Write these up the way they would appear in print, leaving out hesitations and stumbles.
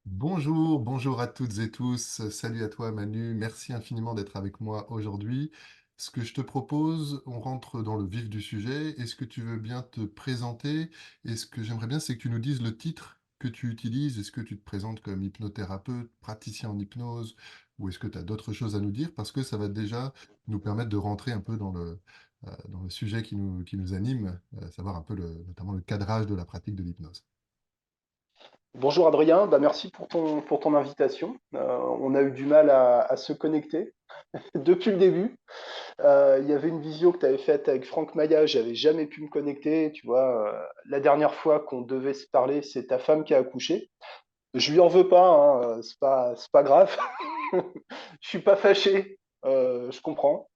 Bonjour, bonjour à toutes et tous. Salut à toi Manu, merci infiniment d'être avec moi aujourd'hui. Ce que je te propose, on rentre dans le vif du sujet. Est-ce que tu veux bien te présenter? Et ce que j'aimerais bien, c'est que tu nous dises le titre que tu utilises. Est-ce que tu te présentes comme hypnothérapeute, praticien en hypnose, ou est-ce que tu as d'autres choses à nous dire? Parce que ça va déjà nous permettre de rentrer un peu dans le sujet qui nous anime, savoir un peu notamment le cadrage de la pratique de l'hypnose. Bonjour Adrien, bah merci pour ton invitation. On a eu du mal à se connecter depuis le début. Il y avait une visio que tu avais faite avec Franck Maya, j'avais jamais pu me connecter. Tu vois, la dernière fois qu'on devait se parler, c'est ta femme qui a accouché. Je lui en veux pas, hein, c'est pas grave. Je suis pas fâché, je comprends.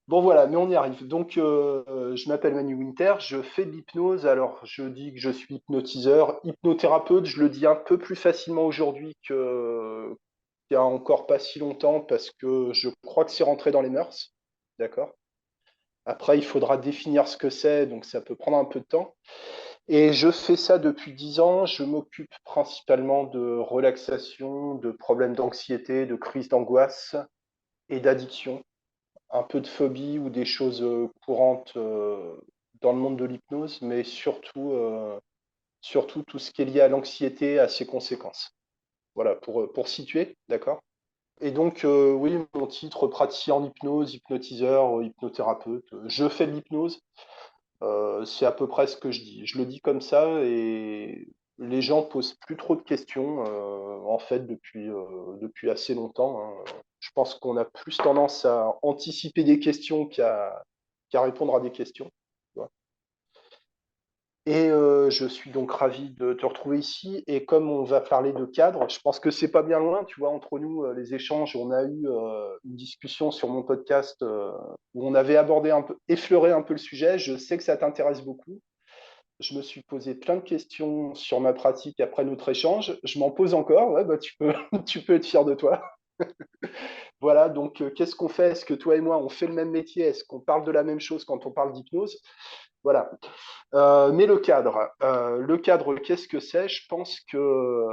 Bon voilà, mais on y arrive. Donc, je m'appelle Manu Winter, je fais de l'hypnose. Alors, je dis que je suis hypnotiseur, hypnothérapeute. Je le dis un peu plus facilement aujourd'hui qu'il y a encore pas si longtemps parce que je crois que c'est rentré dans les mœurs. D'accord? Après, il faudra définir ce que c'est, donc ça peut prendre un peu de temps. Et je fais ça depuis 10 ans. Je m'occupe principalement de relaxation, de problèmes d'anxiété, de crises d'angoisse et d'addiction, un peu de phobie ou des choses courantes dans le monde de l'hypnose, mais surtout tout ce qui est lié à l'anxiété, à ses conséquences. Voilà, pour situer, d'accord? Et donc, oui, mon titre, praticien en hypnose, hypnotiseur, hypnothérapeute, je fais de l'hypnose, c'est à peu près ce que je dis. Je le dis comme ça et les gens posent plus trop de questions, en fait, depuis assez longtemps, hein. Je pense qu'on a plus tendance à anticiper des questions qu'à répondre à des questions. Tu vois. Et je suis donc ravi de te retrouver ici. Et comme on va parler de cadre, je pense que c'est pas bien loin, tu vois, entre nous, les échanges. On a eu une discussion sur mon podcast où on avait abordé un peu, effleuré un peu le sujet. Je sais que ça t'intéresse beaucoup. Je me suis posé plein de questions sur ma pratique après notre échange. Je m'en pose encore. Ouais, bah, tu peux, tu peux être fier de toi. Voilà, donc qu'est-ce qu'on fait? Est-ce que toi et moi, on fait le même métier? Est-ce qu'on parle de la même chose quand on parle d'hypnose? Voilà. Mais le cadre, qu'est-ce que c'est? Je pense que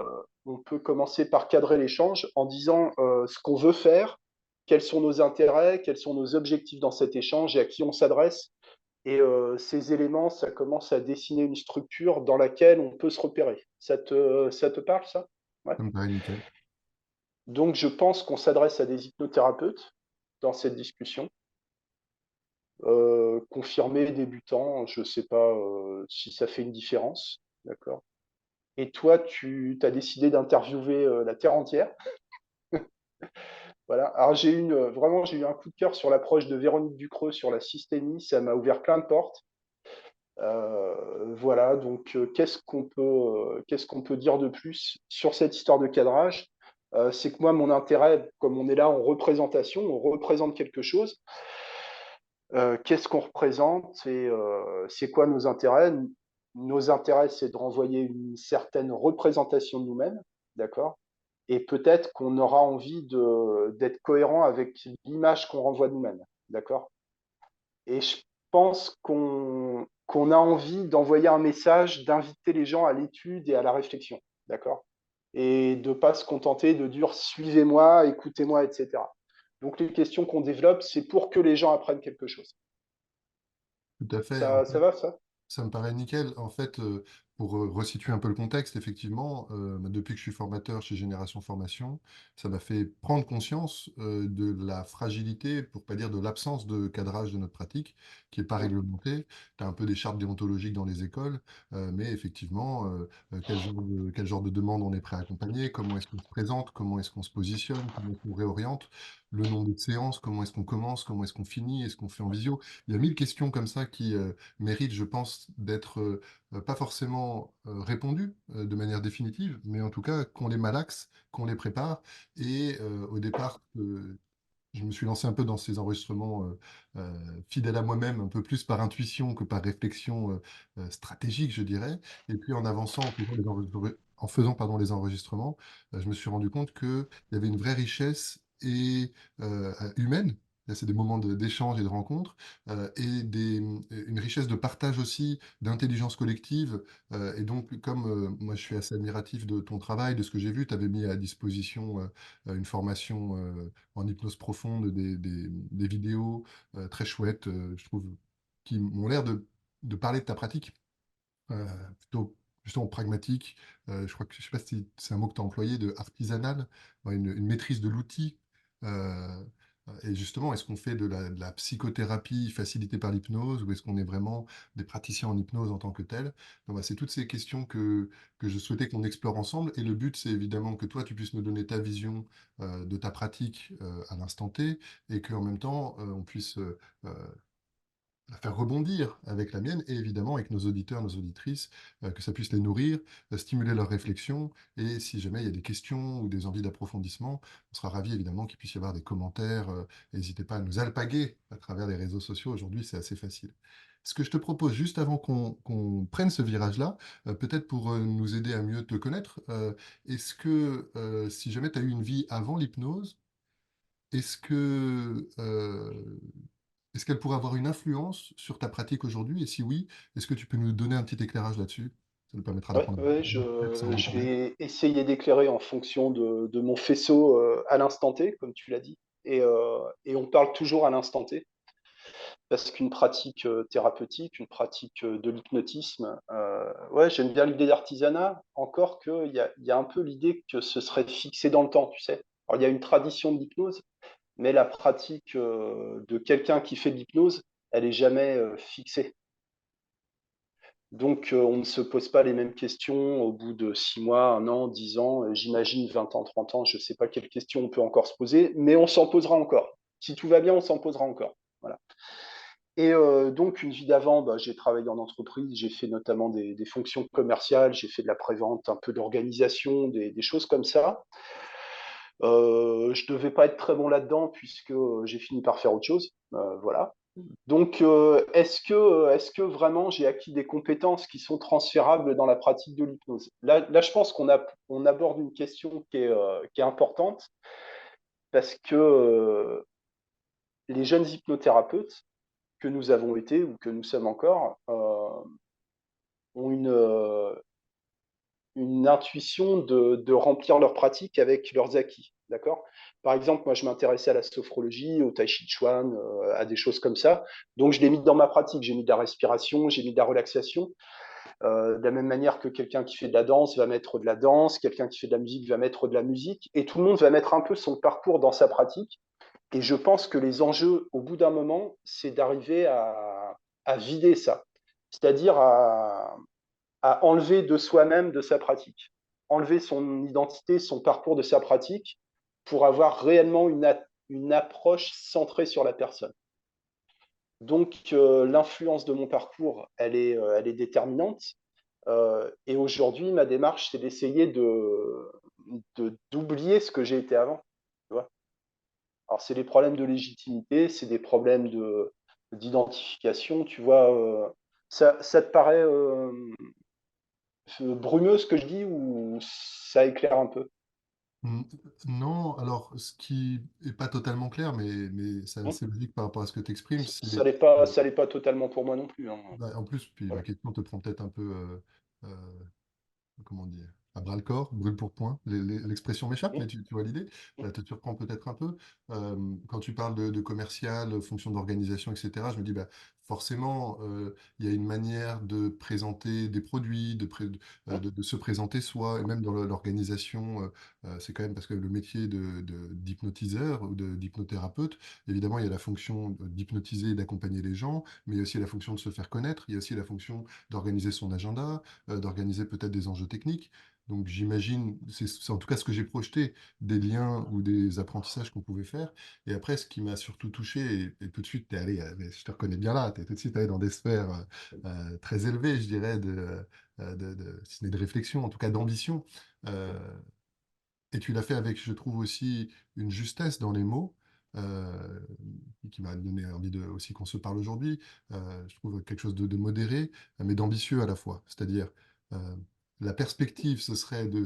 on peut commencer par cadrer l'échange en disant ce qu'on veut faire, quels sont nos intérêts, quels sont nos objectifs dans cet échange et à qui on s'adresse. Et ces éléments, ça commence à dessiner une structure dans laquelle on peut se repérer. Ça te parle, ça? Ouais. Ça me paraît nickel. Donc, je pense qu'on s'adresse à des hypnothérapeutes dans cette discussion. Confirmés, débutants, je ne sais pas si ça fait une différence. D'accord. Et toi, tu as décidé d'interviewer la Terre entière. Voilà. Alors, vraiment, j'ai eu un coup de cœur sur l'approche de Véronique Ducreux sur la systémie. Ça m'a ouvert plein de portes. Voilà, donc qu'est-ce qu'on peut dire de plus sur cette histoire de cadrage? C'est que moi, mon intérêt, comme on est là en représentation, on représente quelque chose. Qu'est-ce qu'on représente et c'est quoi nos intérêts? Nos intérêts, c'est de renvoyer une certaine représentation de nous-mêmes, d'accord? Et peut-être qu'on aura envie d'être cohérent avec l'image qu'on renvoie de nous-mêmes, d'accord? Et je pense qu'on a envie d'envoyer un message, d'inviter les gens à l'étude et à la réflexion, d'accord? Et de ne pas se contenter de dire suivez-moi, écoutez-moi, etc. Donc les questions qu'on développe, c'est pour que les gens apprennent quelque chose. Tout à fait. Ça va, ça? Ça me paraît nickel. En fait, pour resituer un peu le contexte, effectivement, depuis que je suis formateur chez Génération Formation, ça m'a fait prendre conscience de la fragilité, pour pas dire de l'absence de cadrage de notre pratique, qui est pas Mmh. réglementée. Tu as un peu des chartes déontologiques dans les écoles, mais effectivement, quel genre de demande on est prêt à accompagner, comment est-ce qu'on se présente, comment est-ce qu'on se positionne, comment est-ce qu'on réoriente, le nombre de séances, comment est-ce qu'on commence, comment est-ce qu'on finit, est-ce qu'on fait en visio. Il y a mille questions comme ça qui mérite, je pense, d'être pas forcément répondu de manière définitive, mais en tout cas qu'on les malaxe, qu'on les prépare. Et au départ, je me suis lancé un peu dans ces enregistrements fidèles à moi-même, un peu plus par intuition que par réflexion stratégique, je dirais. Et puis en avançant, en faisant, pardon, les enregistrements, je me suis rendu compte qu'il y avait une vraie richesse et humaine. Là, c'est des moments d'échange et de rencontre, et une richesse de partage aussi, d'intelligence collective. Et donc, comme moi, je suis assez admiratif de ton travail, de ce que j'ai vu, tu avais mis à disposition une formation en hypnose profonde, des vidéos très chouettes, je trouve, qui m'ont l'air de parler de ta pratique plutôt justement pragmatique. Je crois que je sais pas si c'est un mot que tu as employé, de artisanal, ouais, une maîtrise de l'outil. Euh, et justement, est-ce qu'on fait de la psychothérapie facilitée par l'hypnose ou est-ce qu'on est vraiment des praticiens en hypnose en tant que tels? Donc, bah, c'est toutes ces questions que je souhaitais qu'on explore ensemble. Et le but, c'est évidemment que toi, tu puisses me donner ta vision de ta pratique à l'instant T et qu'en même temps, on puisse euh, la faire rebondir avec la mienne et évidemment avec nos auditeurs, nos auditrices, que ça puisse les nourrir, stimuler leur réflexion. Et si jamais il y a des questions ou des envies d'approfondissement, on sera ravis évidemment qu'il puisse y avoir des commentaires. N'hésitez pas à nous alpaguer à travers les réseaux sociaux. Aujourd'hui, c'est assez facile. Ce que je te propose, juste avant qu'on prenne ce virage-là, peut-être pour nous aider à mieux te connaître, est-ce que si jamais tu as eu une vie avant l'hypnose, est-ce que est-ce qu'elle pourrait avoir une influence sur ta pratique aujourd'hui? Et si oui, est-ce que tu peux nous donner un petit éclairage là-dessus? Ça nous permettra Ouais, d'apprendre ouais, sans je découverte. vais essayer d'éclairer en fonction de mon faisceau à l'instant T, comme tu l'as dit. Et on parle toujours à l'instant T, parce qu'une pratique thérapeutique, une pratique de l'hypnotisme, ouais, j'aime bien l'idée d'artisanat, encore qu'il y a un peu l'idée que ce serait fixé dans le temps, tu sais. Alors, il y a une tradition de l'hypnose, mais la pratique de quelqu'un qui fait de l'hypnose, elle est jamais fixée. Donc, on ne se pose pas les mêmes questions au bout de 6 mois, 1 an, 10 ans, j'imagine 20 ans, 30 ans, je ne sais pas quelles questions on peut encore se poser, mais on s'en posera encore. Si tout va bien, on s'en posera encore. Voilà. Et donc, une vie d'avant, bah, j'ai travaillé en entreprise, j'ai fait notamment des fonctions commerciales, j'ai fait de la prévente, un peu d'organisation, des choses comme ça. Je ne devais pas être très bon là-dedans puisque j'ai fini par faire autre chose. Voilà. Donc, est-ce que vraiment j'ai acquis des compétences qui sont transférables dans la pratique de l'hypnose? Là, je pense on aborde une question qui est importante parce que les jeunes hypnothérapeutes que nous avons été ou que nous sommes encore ont une intuition de remplir leur pratique avec leurs acquis. D'accord? Par exemple, moi, je m'intéressais à la sophrologie, au tai chi chuan, à des choses comme ça. Donc, je l'ai mis dans ma pratique. J'ai mis de la respiration, j'ai mis de la relaxation. De la même manière que quelqu'un qui fait de la danse va mettre de la danse, quelqu'un qui fait de la musique va mettre de la musique, et tout le monde va mettre un peu son parcours dans sa pratique. Et je pense que les enjeux, au bout d'un moment, c'est d'arriver à vider ça, c'est-à-dire à enlever de soi-même de sa pratique, enlever son identité, son parcours de sa pratique, pour avoir réellement une approche centrée sur la personne. Donc, l'influence de mon parcours, elle est déterminante. Et aujourd'hui, ma démarche, c'est d'essayer d'oublier ce que j'ai été avant. Tu vois. Alors, c'est des problèmes de légitimité, c'est des problèmes d'identification. Tu vois, ça te paraît brumeux ce que je dis ou ça éclaire un peu? Mm, non, alors ce qui est pas totalement clair, mais c'est Hein. assez logique par rapport à ce que tu exprimes, c'est Ça l'est pas totalement pour moi non plus. Hein. bah, en plus, puis ma Voilà. question te prend peut-être un peu comment dire, à bras-le-corps, brûle pour point. L'expression m'échappe, Hein. mais tu vois l'idée. Te surprend peut-être un peu. Quand tu parles de commercial, fonction d'organisation, etc., je me dis, bah, forcément, il y a une manière de présenter des produits, Hein. de se présenter soi, et même dans l'organisation, c'est quand même parce que le métier d'hypnotiseur ou d'hypnothérapeute, évidemment, il y a la fonction d'hypnotiser et d'accompagner les gens, mais il y a aussi la fonction de se faire connaître, il y a aussi la fonction d'organiser son agenda, d'organiser peut-être des enjeux techniques. Donc j'imagine, c'est en tout cas ce que j'ai projeté, des liens ou des apprentissages qu'on pouvait faire. Et après, ce qui m'a surtout touché, et tout de suite, t'es allé, je te reconnais bien là, tu es tout de suite allé dans des sphères très élevées, je dirais, si ce n'est de réflexion, en tout cas d'ambition. Euh, et tu l'as fait avec, je trouve aussi, une justesse dans les mots. euh, qui m'a donné envie de, aussi qu'on se parle aujourd'hui. Je trouve quelque chose de modéré, mais d'ambitieux à la fois. C'est-à-dire, euh, la perspective, ce serait de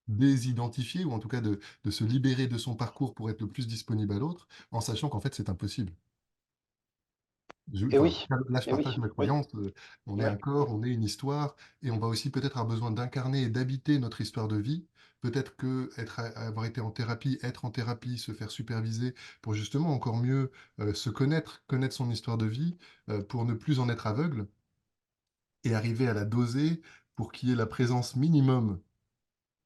désidentifier ou en tout cas de se libérer de son parcours pour être le plus disponible à l'autre, en sachant qu'en fait c'est impossible. Et Enfin, oui, là, je et partage oui, ma oui, croyance. On est ouais. un corps, on est une histoire, et on va aussi peut-être avoir besoin d'incarner et d'habiter notre histoire de vie. Peut-être que avoir été en thérapie, être en thérapie, se faire superviser pour justement encore mieux se connaître, connaître son histoire de vie, pour ne plus en être aveugle et arriver à la doser pour qu'il y ait la présence minimum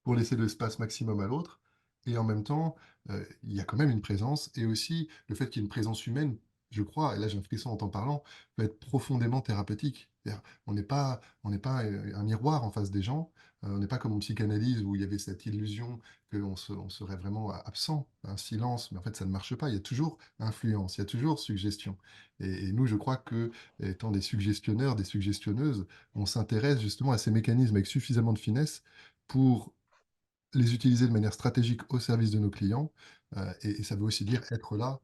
pour laisser l'espace maximum à l'autre. Et en même temps, il y a quand même une présence. Et aussi, le fait qu'il y ait une présence humaine, je crois, et là j'ai un frisson en t'en parlant, peut être profondément thérapeutique. C'est-à-dire, on n'est pas un miroir en face des gens. On n'est pas comme en psychanalyse où il y avait cette illusion on serait vraiment absent, un silence. Mais en fait, ça ne marche pas. Il y a toujours influence, il y a toujours suggestion. Et nous, je crois que, étant des suggestionneurs, des suggestionneuses, on s'intéresse justement à ces mécanismes avec suffisamment de finesse pour les utiliser de manière stratégique au service de nos clients. Et ça veut aussi dire être là,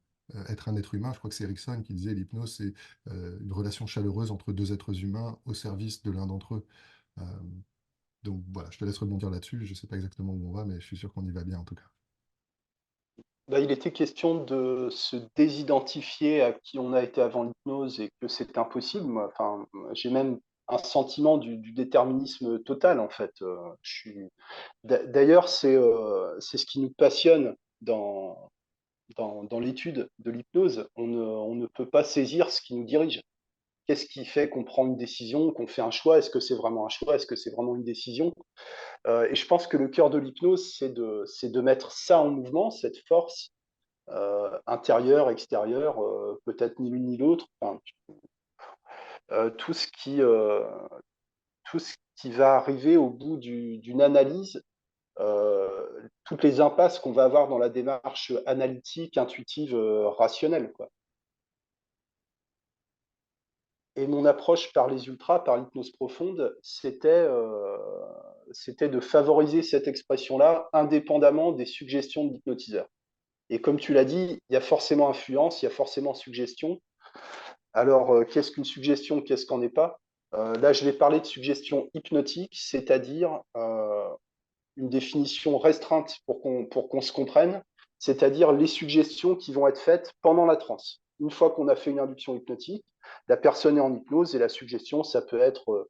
être un être humain. Je crois que c'est Erickson qui disait l'hypnose, c'est une relation chaleureuse entre deux êtres humains au service de l'un d'entre eux. Euh, donc voilà, je te laisse rebondir là-dessus. Je ne sais pas exactement où on va, mais je suis sûr qu'on y va bien en tout cas. Bah, il était question de se désidentifier à qui on a été avant l'hypnose et que c'est impossible. Moi, enfin, j'ai même un sentiment du déterminisme total, en fait. D'ailleurs, c'est ce qui nous passionne dans l'étude de l'hypnose. On ne peut pas saisir ce qui nous dirige. Qu'est-ce qui fait qu'on prend une décision, qu'on fait un choix? Est-ce que c'est vraiment un choix? Est-ce que c'est vraiment une décision? Et je pense que le cœur de l'hypnose, c'est de mettre ça en mouvement, cette force intérieure, extérieure, peut-être ni l'une ni l'autre, enfin, euh, tout, ce qui, euh, tout ce qui va arriver au bout d'une analyse, toutes les impasses qu'on va avoir dans la démarche analytique, intuitive, rationnelle, quoi. Et mon approche par les ultras, par l'hypnose profonde, c'était de favoriser cette expression-là indépendamment des suggestions de l'hypnotiseur. Et comme tu l'as dit, il y a forcément influence, il y a forcément suggestion. Alors, qu'est-ce qu'une suggestion, qu'est-ce qu'en est pas? Là, je vais parler de suggestion hypnotique, c'est-à-dire une définition restreinte pour qu'on se comprenne, c'est-à-dire les suggestions qui vont être faites pendant la transe. Une fois qu'on a fait une induction hypnotique, la personne est en hypnose et la suggestion, ça peut être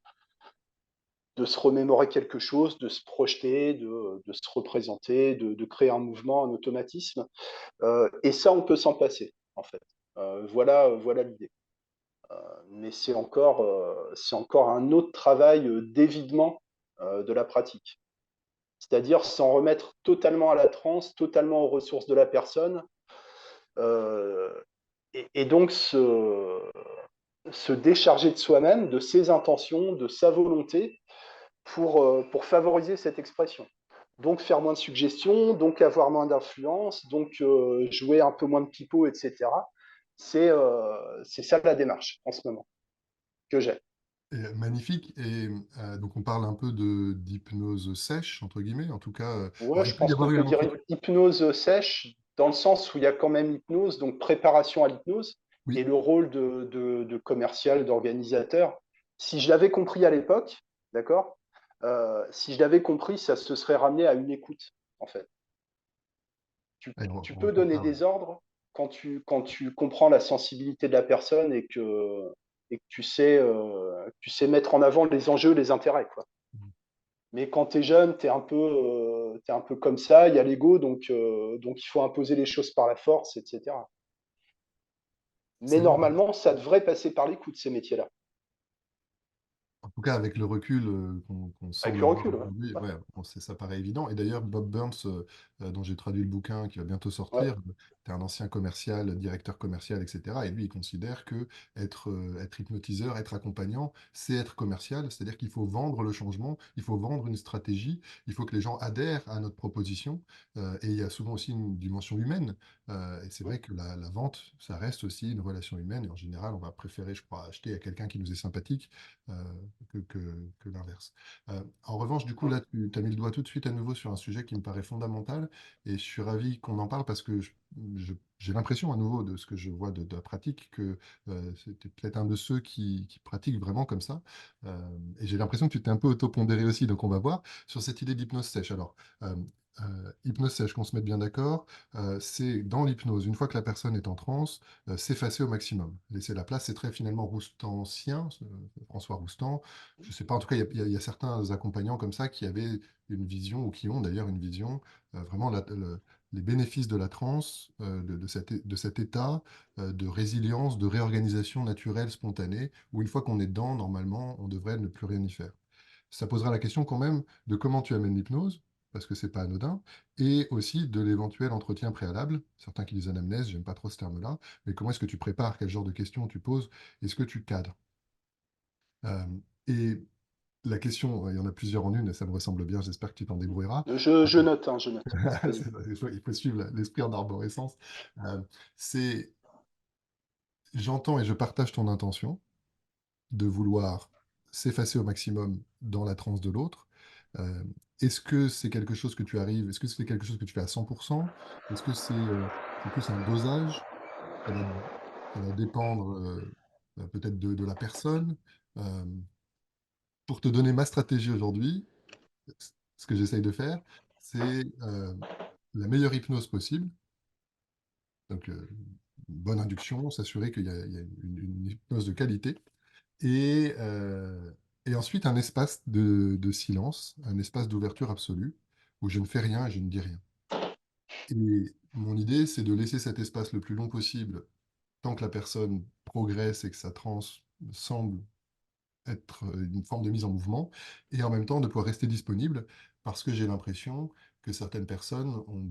de se remémorer quelque chose, de se projeter, de se représenter, de créer un mouvement, un automatisme. Et ça, on peut s'en passer, en fait. Voilà l'idée. Mais c'est encore un autre travail d'évidement de la pratique. C'est-à-dire s'en remettre totalement à la transe, totalement aux ressources de la personne, euh, et donc se décharger de soi-même, de ses intentions, de sa volonté, pour favoriser cette expression. Donc faire moins de suggestions, donc avoir moins d'influence, donc jouer un peu moins de pipeau, etc. C'est ça la démarche en ce moment que j'ai. Magnifique. Et donc on parle un peu de d'hypnose sèche, entre guillemets. En tout cas, Ouais, alors, il je peut y pense qu'on avoir eu peut un dire entretien. hypnose sèche, dans le sens où il y a quand même hypnose, donc préparation à l'hypnose, et Oui, le rôle de commercial, d'organisateur. Si je l'avais compris à l'époque, d'accord, si je l'avais compris, ça se serait ramené à une écoute, en fait. allez, Tu on va peux faire donner ça. Ouais. des ordres quand tu comprends la sensibilité de la personne et que tu sais mettre en avant les enjeux, les intérêts, quoi. Mais quand tu es jeune, t'es un peu comme ça, il y a l'ego, donc il faut imposer les choses par la force, etc. Mais C'est vrai. normalement, ça devrait passer par l'écoute, ces métiers-là, En tout cas, avec le recul qu'on avec semble le avoir recul. Ouais, aujourd'hui, ouais, ouais, ça paraît évident. Et d'ailleurs, Bob Burns, dont j'ai traduit le bouquin qui va bientôt ouais. sortir, c'est un ancien commercial, directeur commercial, etc. Et lui, il considère que être hypnotiseur, être accompagnant, c'est être commercial. C'est-à-dire qu'il faut vendre le changement, il faut vendre une stratégie, il faut que les gens adhèrent à notre proposition. Et il y a souvent aussi une dimension humaine. Et c'est vrai que la vente, ça reste aussi une relation humaine. Et en général, on va préférer, je crois, acheter à quelqu'un qui nous est sympathique euh, que l'inverse. En revanche, du coup, là, tu as mis le doigt tout de suite à nouveau sur un sujet qui me paraît fondamental et je suis ravi qu'on en parle parce que j'ai l'impression à nouveau de ce que je vois de la pratique que c'était peut-être un de ceux qui pratiquent vraiment comme ça. Et j'ai l'impression que tu t'es un peu auto-pondéré aussi, donc on va voir sur cette idée d'hypnose sèche. Alors, hypnose sèche, qu'on se mette bien d'accord, c'est dans l'hypnose, une fois que la personne est en transe, s'effacer au maximum. Laisser la place, c'est très finalement roustancien, François Roustan. Je ne sais pas, en tout cas, il y a certains accompagnants comme ça qui avaient une vision, ou qui ont d'ailleurs une vision, vraiment les bénéfices de la transe, de cet état de résilience, de réorganisation naturelle, spontanée, où une fois qu'on est dedans, normalement, on devrait ne plus rien y faire. Ça posera la question quand même de comment tu amènes l'hypnose, parce que c'est pas anodin, et aussi de l'éventuel entretien préalable. Certains qui disent anamnèse, j'aime pas trop ce terme-là, mais comment est-ce que tu prépares, quel genre de questions tu poses, est-ce que tu cadres? Euh, et la question, il y en a plusieurs en une, et ça me ressemble bien, j'espère que tu t'en débrouilleras. Je note, hein, je note. Vas-y. Il faut suivre l'esprit en arborescence. Euh, c'est J'entends et je partage ton intention de vouloir s'effacer au maximum dans la transe de l'autre. Euh, Est-ce que c'est quelque chose que tu arrives, est-ce que c'est quelque chose que tu fais à 100%? Est-ce que c'est plus un dosage? Ça va, ça va dépendre peut-être de la personne. Euh, pour te donner ma stratégie aujourd'hui, ce que j'essaye de faire, c'est la meilleure hypnose possible. Donc, une bonne induction, s'assurer qu'il y a une hypnose de qualité. Et, euh, et ensuite, un espace de silence, un espace d'ouverture absolue, où je ne fais rien et je ne dis rien. Et mon idée, c'est de laisser cet espace le plus long possible, tant que la personne progresse et que sa transe semble être une forme de mise en mouvement, et en même temps de pouvoir rester disponible, parce que j'ai l'impression que certaines personnes ont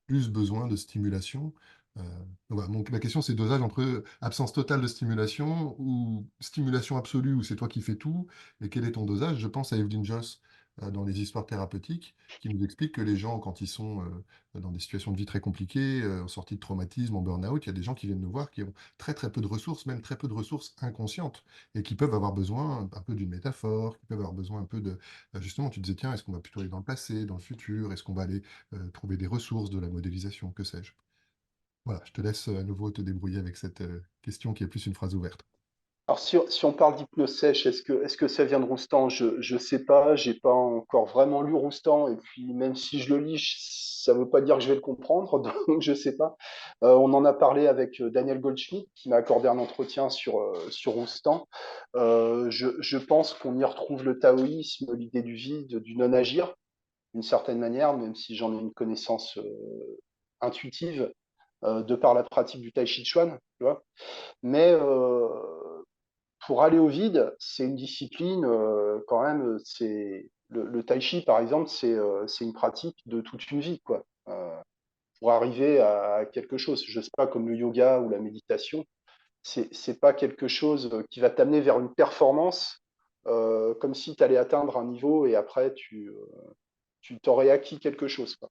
plus besoin de stimulation. Euh, voilà. Donc la question, c'est dosage entre absence totale de stimulation ou stimulation absolue où c'est toi qui fais tout. Et quel est ton dosage? Je pense à Evelyn Joss dans les histoires thérapeutiques qui nous explique que les gens, quand ils sont dans des situations de vie très compliquées, en sortie de traumatisme, en burn-out, il y a des gens qui viennent nous voir qui ont très très peu de ressources, même très peu de ressources inconscientes, et qui peuvent avoir besoin un peu d'une métaphore, qui peuvent avoir besoin un peu de... justement, tu disais, tiens, est-ce qu'on va plutôt aller dans le passé, dans le futur? Est-ce qu'on va aller trouver des ressources, de la modélisation, que sais-je. Voilà, je te laisse à nouveau te débrouiller avec cette question qui est plus une phrase ouverte. Alors si on parle d'hypnose sèche, est-ce que ça vient de Roustan? Je sais pas, j'ai pas encore vraiment lu Roustan, et puis même si je le lis, ça veut pas dire que je vais le comprendre, donc je sais pas. On en a parlé avec Daniel Goldschmidt, qui m'a accordé un entretien sur Roustan. Je pense qu'on y retrouve le taoïsme, l'idée du vide, du non-agir, d'une certaine manière, même si j'en ai une connaissance intuitive de par la pratique du tai chi chuan, tu vois. Mais pour aller au vide, c'est une discipline quand même. C'est le tai chi, par exemple, c'est une pratique de toute une vie, quoi. Pour arriver à quelque chose. Je sais pas, comme le yoga ou la méditation, c'est pas quelque chose qui va t'amener vers une performance, comme si tu allais atteindre un niveau et après tu t'aurais acquis quelque chose, quoi.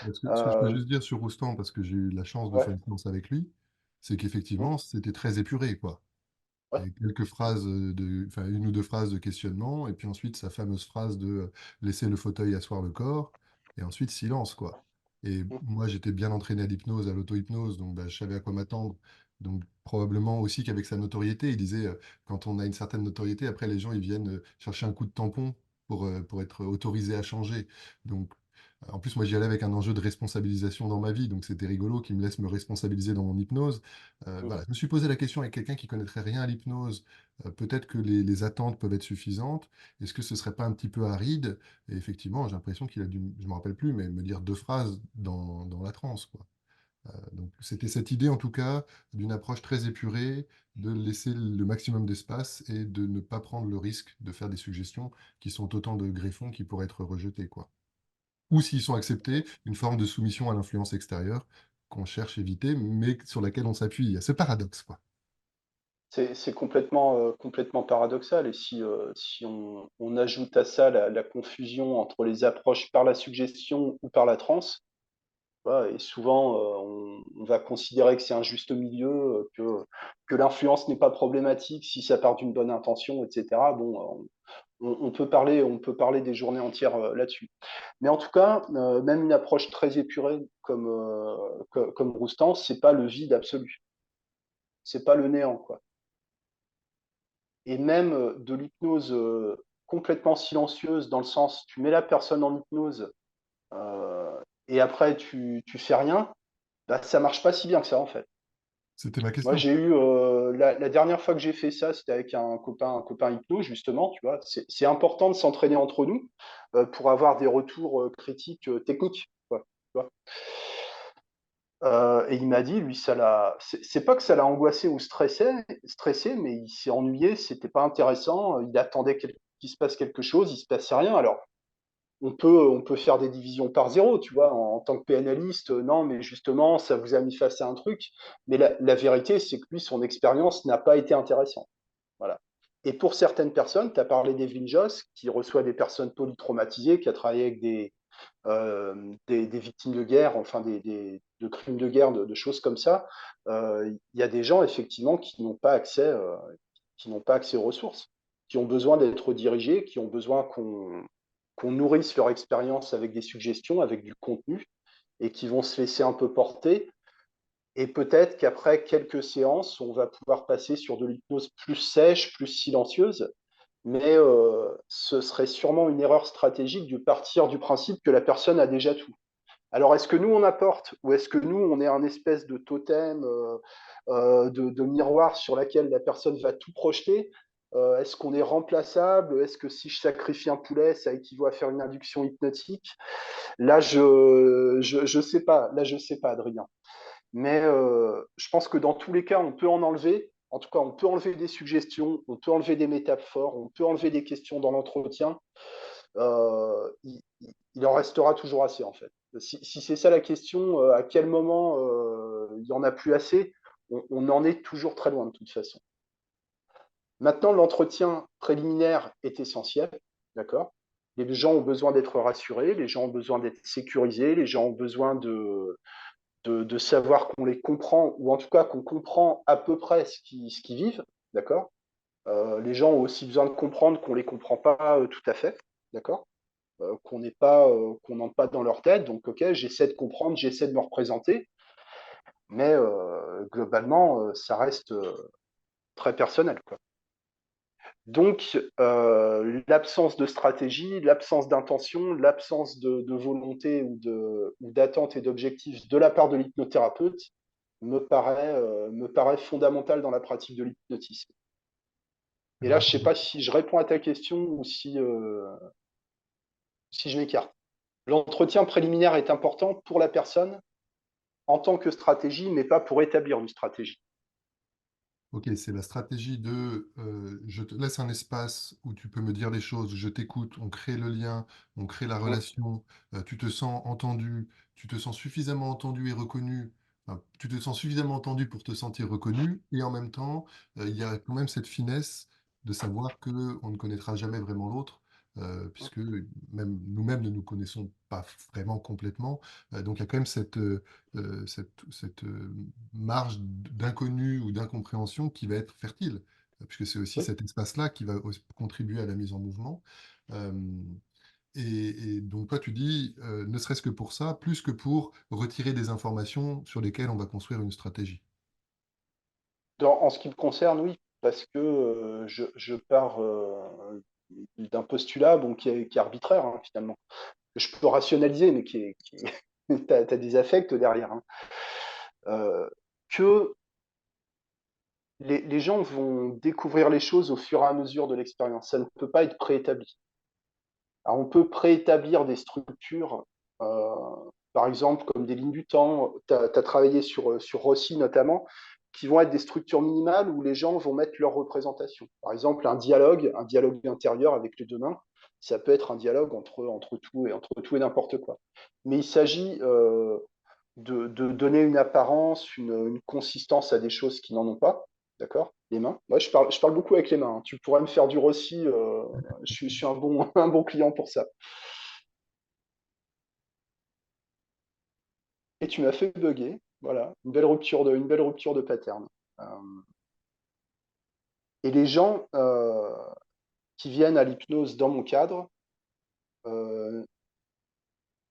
Ce que je peux Euh, juste dire sur Roustan, parce que j'ai eu la chance de ouais, faire une séance avec lui, c'est mm, qu'effectivement, c'était très épuré, quoi. ouais, Et quelques phrases enfin une ou deux phrases de questionnement, et puis ensuite sa fameuse phrase de laisser le fauteuil asseoir le corps, et ensuite silence, quoi. Et mm, moi, j'étais bien entraîné à l'hypnose, à l'auto-hypnose, donc bah, je savais à quoi m'attendre. Donc probablement aussi qu'avec sa notoriété, il disait, quand on a une certaine notoriété, après les gens, ils viennent chercher un coup de tampon pour être autorisés à changer. Donc, en plus, moi, j'y allais avec un enjeu de responsabilisation dans ma vie, donc c'était rigolo qu'il me laisse me responsabiliser dans mon hypnose. mm. Voilà, je me suis posé la question avec quelqu'un qui connaîtrait rien à l'hypnose. Peut-être que les attentes peuvent être suffisantes. Est-ce que ce serait pas un petit peu aride? Et effectivement, j'ai l'impression qu'il a dû, je me rappelle plus, mais me dire deux phrases dans la transe, quoi. Donc c'était cette idée, en tout cas, d'une approche très épurée, de laisser le maximum d'espace et de ne pas prendre le risque de faire des suggestions qui sont autant de greffons qui pourraient être rejetés, quoi. Ou s'ils sont acceptés, une forme de soumission à l'influence extérieure qu'on cherche à éviter, mais sur laquelle on s'appuie. Il y a ce paradoxe, quoi. C'est complètement, complètement paradoxal. Et si on ajoute à ça la confusion entre les approches par la suggestion ou par la transe, voilà, et souvent on va considérer que c'est un juste milieu, que l'influence n'est pas problématique si ça part d'une bonne intention, etc. Bon, on peut parler des journées entières là-dessus. Mais en tout cas, même une approche très épurée comme Roustan, c'est pas le vide absolu, c'est pas le néant, quoi. Et même de l'hypnose complètement silencieuse, dans le sens, tu mets la personne en hypnose et après tu fais rien, bah, ça marche pas si bien que ça, en fait. C'était ma Moi, question. j'ai eu la dernière fois que j'ai fait ça, c'était avec un copain hypno, justement, tu vois. C'est important de s'entraîner entre nous pour avoir des retours critiques techniques, quoi, tu vois. Et il m'a dit, lui, c'est pas que ça l'a angoissé ou stressé, mais il s'est ennuyé, c'était pas intéressant, il attendait qu'il se passe quelque chose, il se passait rien. Alors, on peut faire des divisions par zéro, tu vois, en tant que PNListe, non, mais justement, ça vous a mis face à un truc. Mais la vérité, c'est que lui, son expérience n'a pas été intéressante. Voilà. Et pour certaines personnes, tu as parlé d'Evelyn Joss, qui reçoit des personnes polytraumatisées, qui a travaillé avec des victimes de guerre, enfin de crimes de guerre, de choses comme ça. Il y a des gens, effectivement, qui n'ont pas accès aux ressources, qui ont besoin d'être dirigés, qui ont besoin qu'on nourrisse leur expérience avec des suggestions, avec du contenu, et qui vont se laisser un peu porter. Et peut-être qu'après quelques séances, on va pouvoir passer sur de l'hypnose plus sèche, plus silencieuse, mais ce serait sûrement une erreur stratégique de partir du principe que la personne a déjà tout. Alors, est-ce que nous, on apporte, ou est-ce que nous, on est un espèce de totem, de miroir sur laquelle la personne va tout projeter? Est-ce qu'on est remplaçable? Est-ce que si je sacrifie un poulet, ça équivaut à faire une induction hypnotique? Là, je sais pas. Là, je sais pas, Adrien. Mais je pense que dans tous les cas, on peut en enlever. En tout cas, on peut enlever des suggestions, on peut enlever des métaphores, on peut enlever des questions dans l'entretien. Il en restera toujours assez, en fait. Si c'est ça la question, à quel moment il n'y en a plus assez, on en est toujours très loin de toute façon. Maintenant, l'entretien préliminaire est essentiel, d'accord? Les gens ont besoin d'être rassurés, les gens ont besoin d'être sécurisés, les gens ont besoin de savoir qu'on les comprend, ou en tout cas qu'on comprend à peu près ce qu'ils vivent, d'accord? Les gens ont aussi besoin de comprendre qu'on ne les comprend pas tout à fait, d'accord? Qu'on n'entre pas dans leur tête. Donc, ok, j'essaie de comprendre, j'essaie de me représenter, mais globalement, ça reste très personnel, quoi. Donc, l'absence de stratégie, l'absence d'intention, l'absence de volonté ou d'attente et d'objectif de la part de l'hypnothérapeute me paraît fondamental dans la pratique de l'hypnotisme. Eh Et là, ben, je ne sais pas si je réponds à ta question ou si je m'écarte. L'entretien préliminaire est important pour la personne en tant que stratégie, mais pas pour établir une stratégie. ok, c'est la stratégie de je te laisse un espace où tu peux me dire les choses, je t'écoute, on crée le lien, on crée la Mm. relation, tu te sens entendu, tu te sens suffisamment entendu et reconnu, enfin, tu te sens suffisamment entendu pour te sentir reconnu, et en même temps, il y a quand même cette finesse de savoir que on ne connaîtra jamais vraiment l'autre, puisque même nous-mêmes ne nous connaissons pas vraiment complètement. Donc il y a quand même cette marge d'inconnu ou d'incompréhension qui va être fertile, puisque c'est aussi Oui. cet espace-là qui va contribuer à la mise en mouvement. Euh, et donc toi, tu dis, ne serait-ce que pour ça, plus que pour retirer des informations sur lesquelles on va construire une stratégie. En ce qui me concerne, oui, parce que je pars d'un postulat bon, qui est arbitraire, hein, finalement, que je peux rationaliser, mais t'as des affects derrière, hein. Euh, que les gens vont découvrir les choses au fur et à mesure de l'expérience. Ça ne peut pas être préétabli. Alors, on peut préétablir des structures, euh, par exemple, comme des lignes du temps. Tu as travaillé sur Rossi notamment, qui vont être des structures minimales où les gens vont mettre leur représentation. Par exemple, un dialogue intérieur avec les deux mains, ça peut être un dialogue entre tout et n'importe quoi. Mais il s'agit de donner une apparence, une consistance à des choses qui n'en ont pas. D'accord? Les mains. Moi, je parle beaucoup avec les mains, hein. Tu pourrais me faire du Rossi, je suis un bon, un bon client pour ça. Et tu m'as fait bugger. Voilà, une belle rupture de pattern. Euh, et les gens qui viennent à l'hypnose dans mon cadre, euh,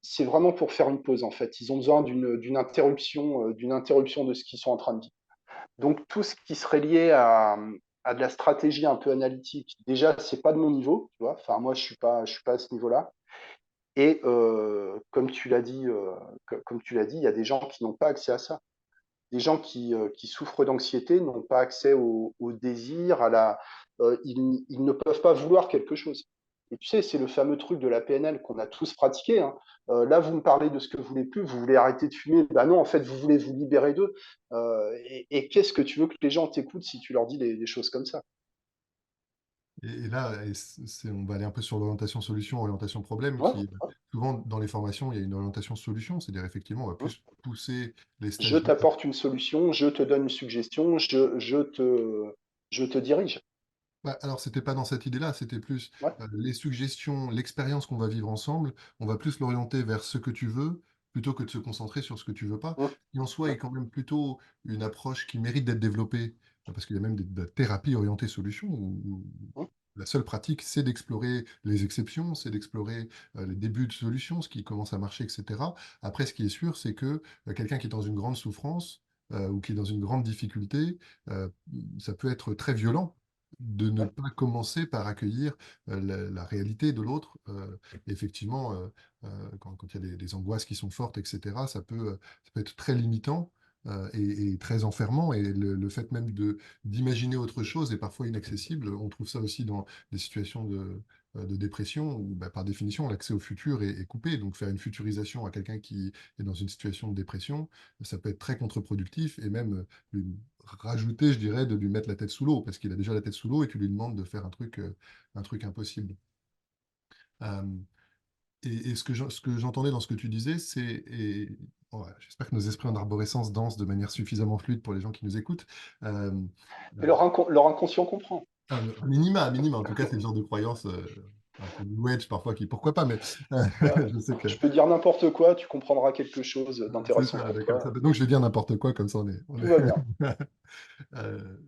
c'est vraiment pour faire une pause, en fait. Ils ont besoin d'une interruption de ce qu'ils sont en train de vivre. Donc, tout ce qui serait lié à de la stratégie un peu analytique, déjà, c'est pas de mon niveau, tu vois. Enfin, moi, je suis pas à ce niveau-là. Et comme tu l'as dit, il y a des gens qui n'ont pas accès à ça. Des gens qui souffrent d'anxiété n'ont pas accès au désir, ils ne peuvent pas vouloir quelque chose. Et tu sais, c'est le fameux truc de la PNL qu'on a tous pratiqué, hein. Là, vous me parlez de ce que vous voulez plus, vous voulez arrêter de fumer. Ben non, en fait, vous voulez vous libérer d'eux. Et qu'est-ce que tu veux que les gens t'écoutent si tu leur dis des choses comme ça? Et là, on va aller un peu sur l'orientation solution, orientation problème, Ouais, qui souvent dans les formations, il y a une orientation solution, c'est-à-dire effectivement, on va ouais. plus pousser les Je stagiaires. t'apporte une solution, je te donne une suggestion, je te dirige. Bah, alors, c'était pas dans cette idée-là, c'était plus Ouais, les suggestions, l'expérience qu'on va vivre ensemble, on va plus l'orienter vers ce que tu veux, plutôt que de se concentrer sur ce que tu veux pas, ouais, qui en soi ouais, est quand même plutôt une approche qui mérite d'être développée, parce qu'il y a même de la thérapie orientée solution, où ouais, la seule pratique, c'est d'explorer les exceptions, c'est d'explorer les débuts de solutions, ce qui commence à marcher, etc. Après, ce qui est sûr, c'est que quelqu'un qui est dans une grande souffrance ou qui est dans une grande difficulté, euh, ça peut être très violent de ne ouais. pas commencer par accueillir la réalité de l'autre. Effectivement, quand il y a des angoisses qui sont fortes, etc., ça peut être très limitant et très enfermant. Et le fait même d'imaginer autre chose est parfois inaccessible. On trouve ça aussi dans des situations de dépression où, bah, par définition, l'accès au futur est coupé. Donc, faire une futurisation à quelqu'un qui est dans une situation de dépression, ça peut être très contre-productif et même lui rajouter, je dirais, de lui mettre la tête sous l'eau, parce qu'il a déjà la tête sous l'eau et tu lui demandes de faire un truc impossible. Euh, et ce que j'entendais dans ce que tu disais, ouais, j'espère que nos esprits en arborescence dansent de manière suffisamment fluide pour les gens qui nous écoutent. Euh, Et euh, leur inconscient comprend. à minima, en tout cas, c'est le genre de croyance un peu New Age parfois qui, pourquoi pas, mais Bah, je sais que je peux dire n'importe quoi, tu comprendras quelque chose c'est d'intéressant ça, pour d'accord. toi. Donc je vais dire n'importe quoi, comme ça Tout va bien.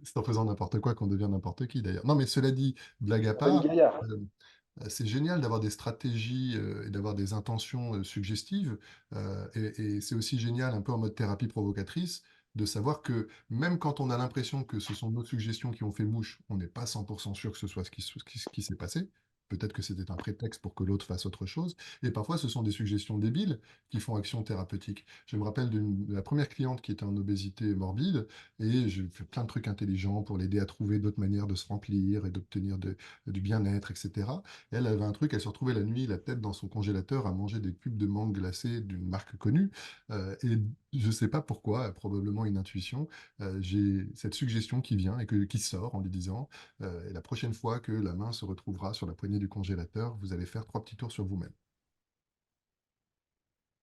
C'est en faisant n'importe quoi qu'on devient n'importe qui d'ailleurs. Non, mais cela dit, blague à Ben part, Gaillard. euh, c'est génial d'avoir des stratégies et d'avoir des intentions suggestives. Et c'est aussi génial, un peu en mode thérapie provocatrice, de savoir que même quand on a l'impression que ce sont nos suggestions qui ont fait mouche, on n'est pas 100% sûr que ce soit ce qui s'est passé. Peut-être que c'était un prétexte pour que l'autre fasse autre chose. Et parfois, ce sont des suggestions débiles qui font action thérapeutique. Je me rappelle de la première cliente qui était en obésité morbide et j'ai fait plein de trucs intelligents pour l'aider à trouver d'autres manières de se remplir et d'obtenir du bien-être, etc. Et elle avait un truc, elle se retrouvait la nuit, la tête dans son congélateur, à manger des cubes de mangue glacée d'une marque connue. Et je ne sais pas pourquoi, probablement une intuition, j'ai cette suggestion qui vient et qui sort en lui disant et la prochaine fois que la main se retrouvera sur la poignée du congélateur, vous allez faire 3 petits tours sur vous-même.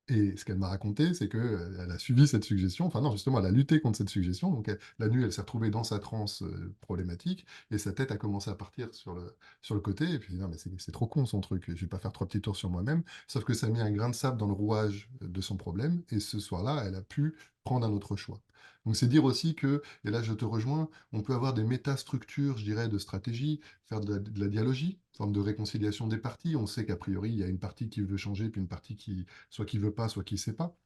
Et ce qu'elle m'a raconté, c'est qu'elle a suivi cette suggestion, enfin non, justement, elle a lutté contre cette suggestion. Donc la nuit, elle s'est retrouvée dans sa transe problématique et sa tête a commencé à partir sur le côté. Et puis, non, mais c'est trop con son truc, je vais pas faire 3 petits tours sur moi-même. Sauf que ça a mis un grain de sable dans le rouage de son problème. Et ce soir-là, elle a pu prendre un autre choix. Donc c'est dire aussi que, et là je te rejoins, on peut avoir des métastructures, je dirais, de stratégie, faire de la dialogie, forme de réconciliation des parties. On sait qu'a priori, il y a une partie qui veut changer, puis une partie qui soit qui veut pas, soit qui sait pas.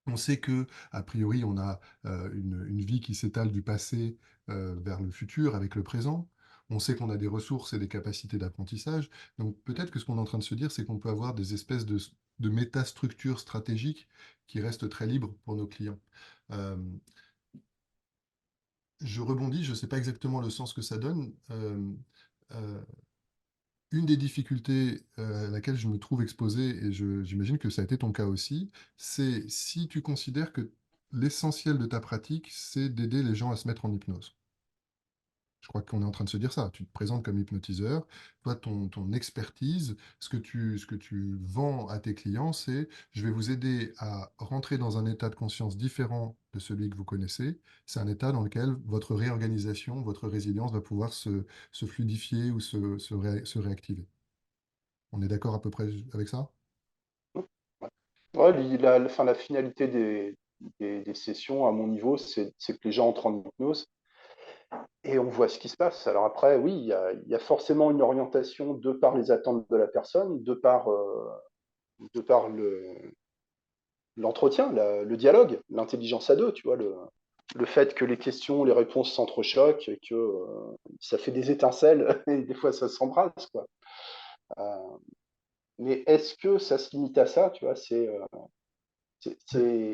On sait que, a priori, on a une vie qui s'étale du passé vers le futur avec le présent. On sait qu'on a des ressources et des capacités d'apprentissage. Donc peut-être que ce qu'on est en train de se dire, c'est qu'on peut avoir des espèces de métastructures stratégiques qui restent très libres pour nos clients. Euh, je rebondis, je ne sais pas exactement le sens que ça donne. Euh, Une des difficultés à laquelle je me trouve exposé, et j'imagine que ça a été ton cas aussi, c'est si tu considères que l'essentiel de ta pratique, c'est d'aider les gens à se mettre en hypnose. Je crois qu'on est en train de se dire ça. Tu te présentes comme hypnotiseur. Toi, ton expertise, ce que tu vends à tes clients, c'est je vais vous aider à rentrer dans un état de conscience différent de celui que vous connaissez. C'est un état dans lequel votre réorganisation, votre résilience va pouvoir se fluidifier ou se réactiver. On est d'accord à peu près avec ça? Ouais, la finalité des sessions, à mon niveau, c'est que les gens entrent en hypnose et on voit ce qui se passe. Alors après, oui, il y a forcément une orientation de par les attentes de la personne, de par l'entretien, le dialogue, l'intelligence à deux, tu vois, le fait que les questions, les réponses s'entrechoquent, et que ça fait des étincelles, et des fois ça s'embrasse, quoi. Euh, mais est-ce que ça se limite à ça, tu vois, c'est, Ouais.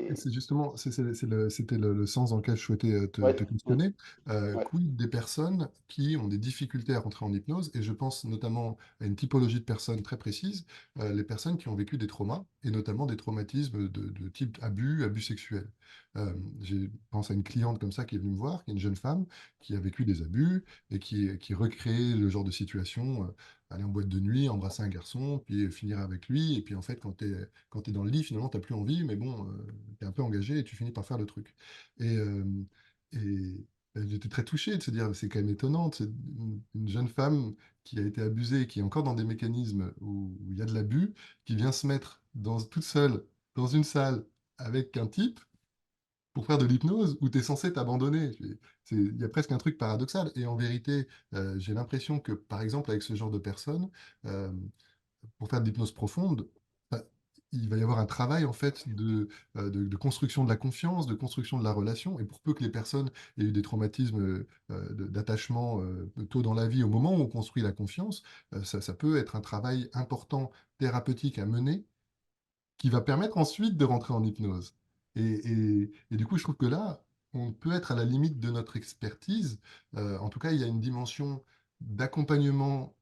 Et c'est- c'est justement, c'était le sens dans lequel je souhaitais te ouais, mm, questionner. ouais. Quid des personnes qui ont des difficultés à rentrer en hypnose, et je pense notamment à une typologie de personnes très précise, les personnes qui ont vécu des traumas, et notamment des traumatismes de type abus, abus sexuels. Je pense à une cliente comme ça qui est venue me voir, qui est une jeune femme, qui a vécu des abus, et qui recréait le genre de situation, aller en boîte de nuit, embrasser un garçon, puis finir avec lui, et puis en fait, quand tu es dans le lit, finalement, tu n'as plus envie, mais bon, tu es un peu engagé et tu finis par faire le truc. Et, euh, et j'étais très touché de se dire, c'est quand même étonnant, c'est une jeune femme qui a été abusée, qui est encore dans des mécanismes où il y a de l'abus, qui vient se mettre toute seule dans une salle avec un type pour faire de l'hypnose où tu es censé t'abandonner. Il y a presque un truc paradoxal. Et en vérité, j'ai l'impression que, par exemple, avec ce genre de personnes, euh, pour faire de l'hypnose profonde, bah, il va y avoir un travail en fait de construction de la confiance, de construction de la relation. Et pour peu que les personnes aient eu des traumatismes d'attachement tôt dans la vie, au moment où on construit la confiance, ça peut être un travail important thérapeutique à mener qui va permettre ensuite de rentrer en hypnose. Et du coup, je trouve que là, on peut être à la limite de notre expertise. En tout cas, il y a une dimension d'accompagnement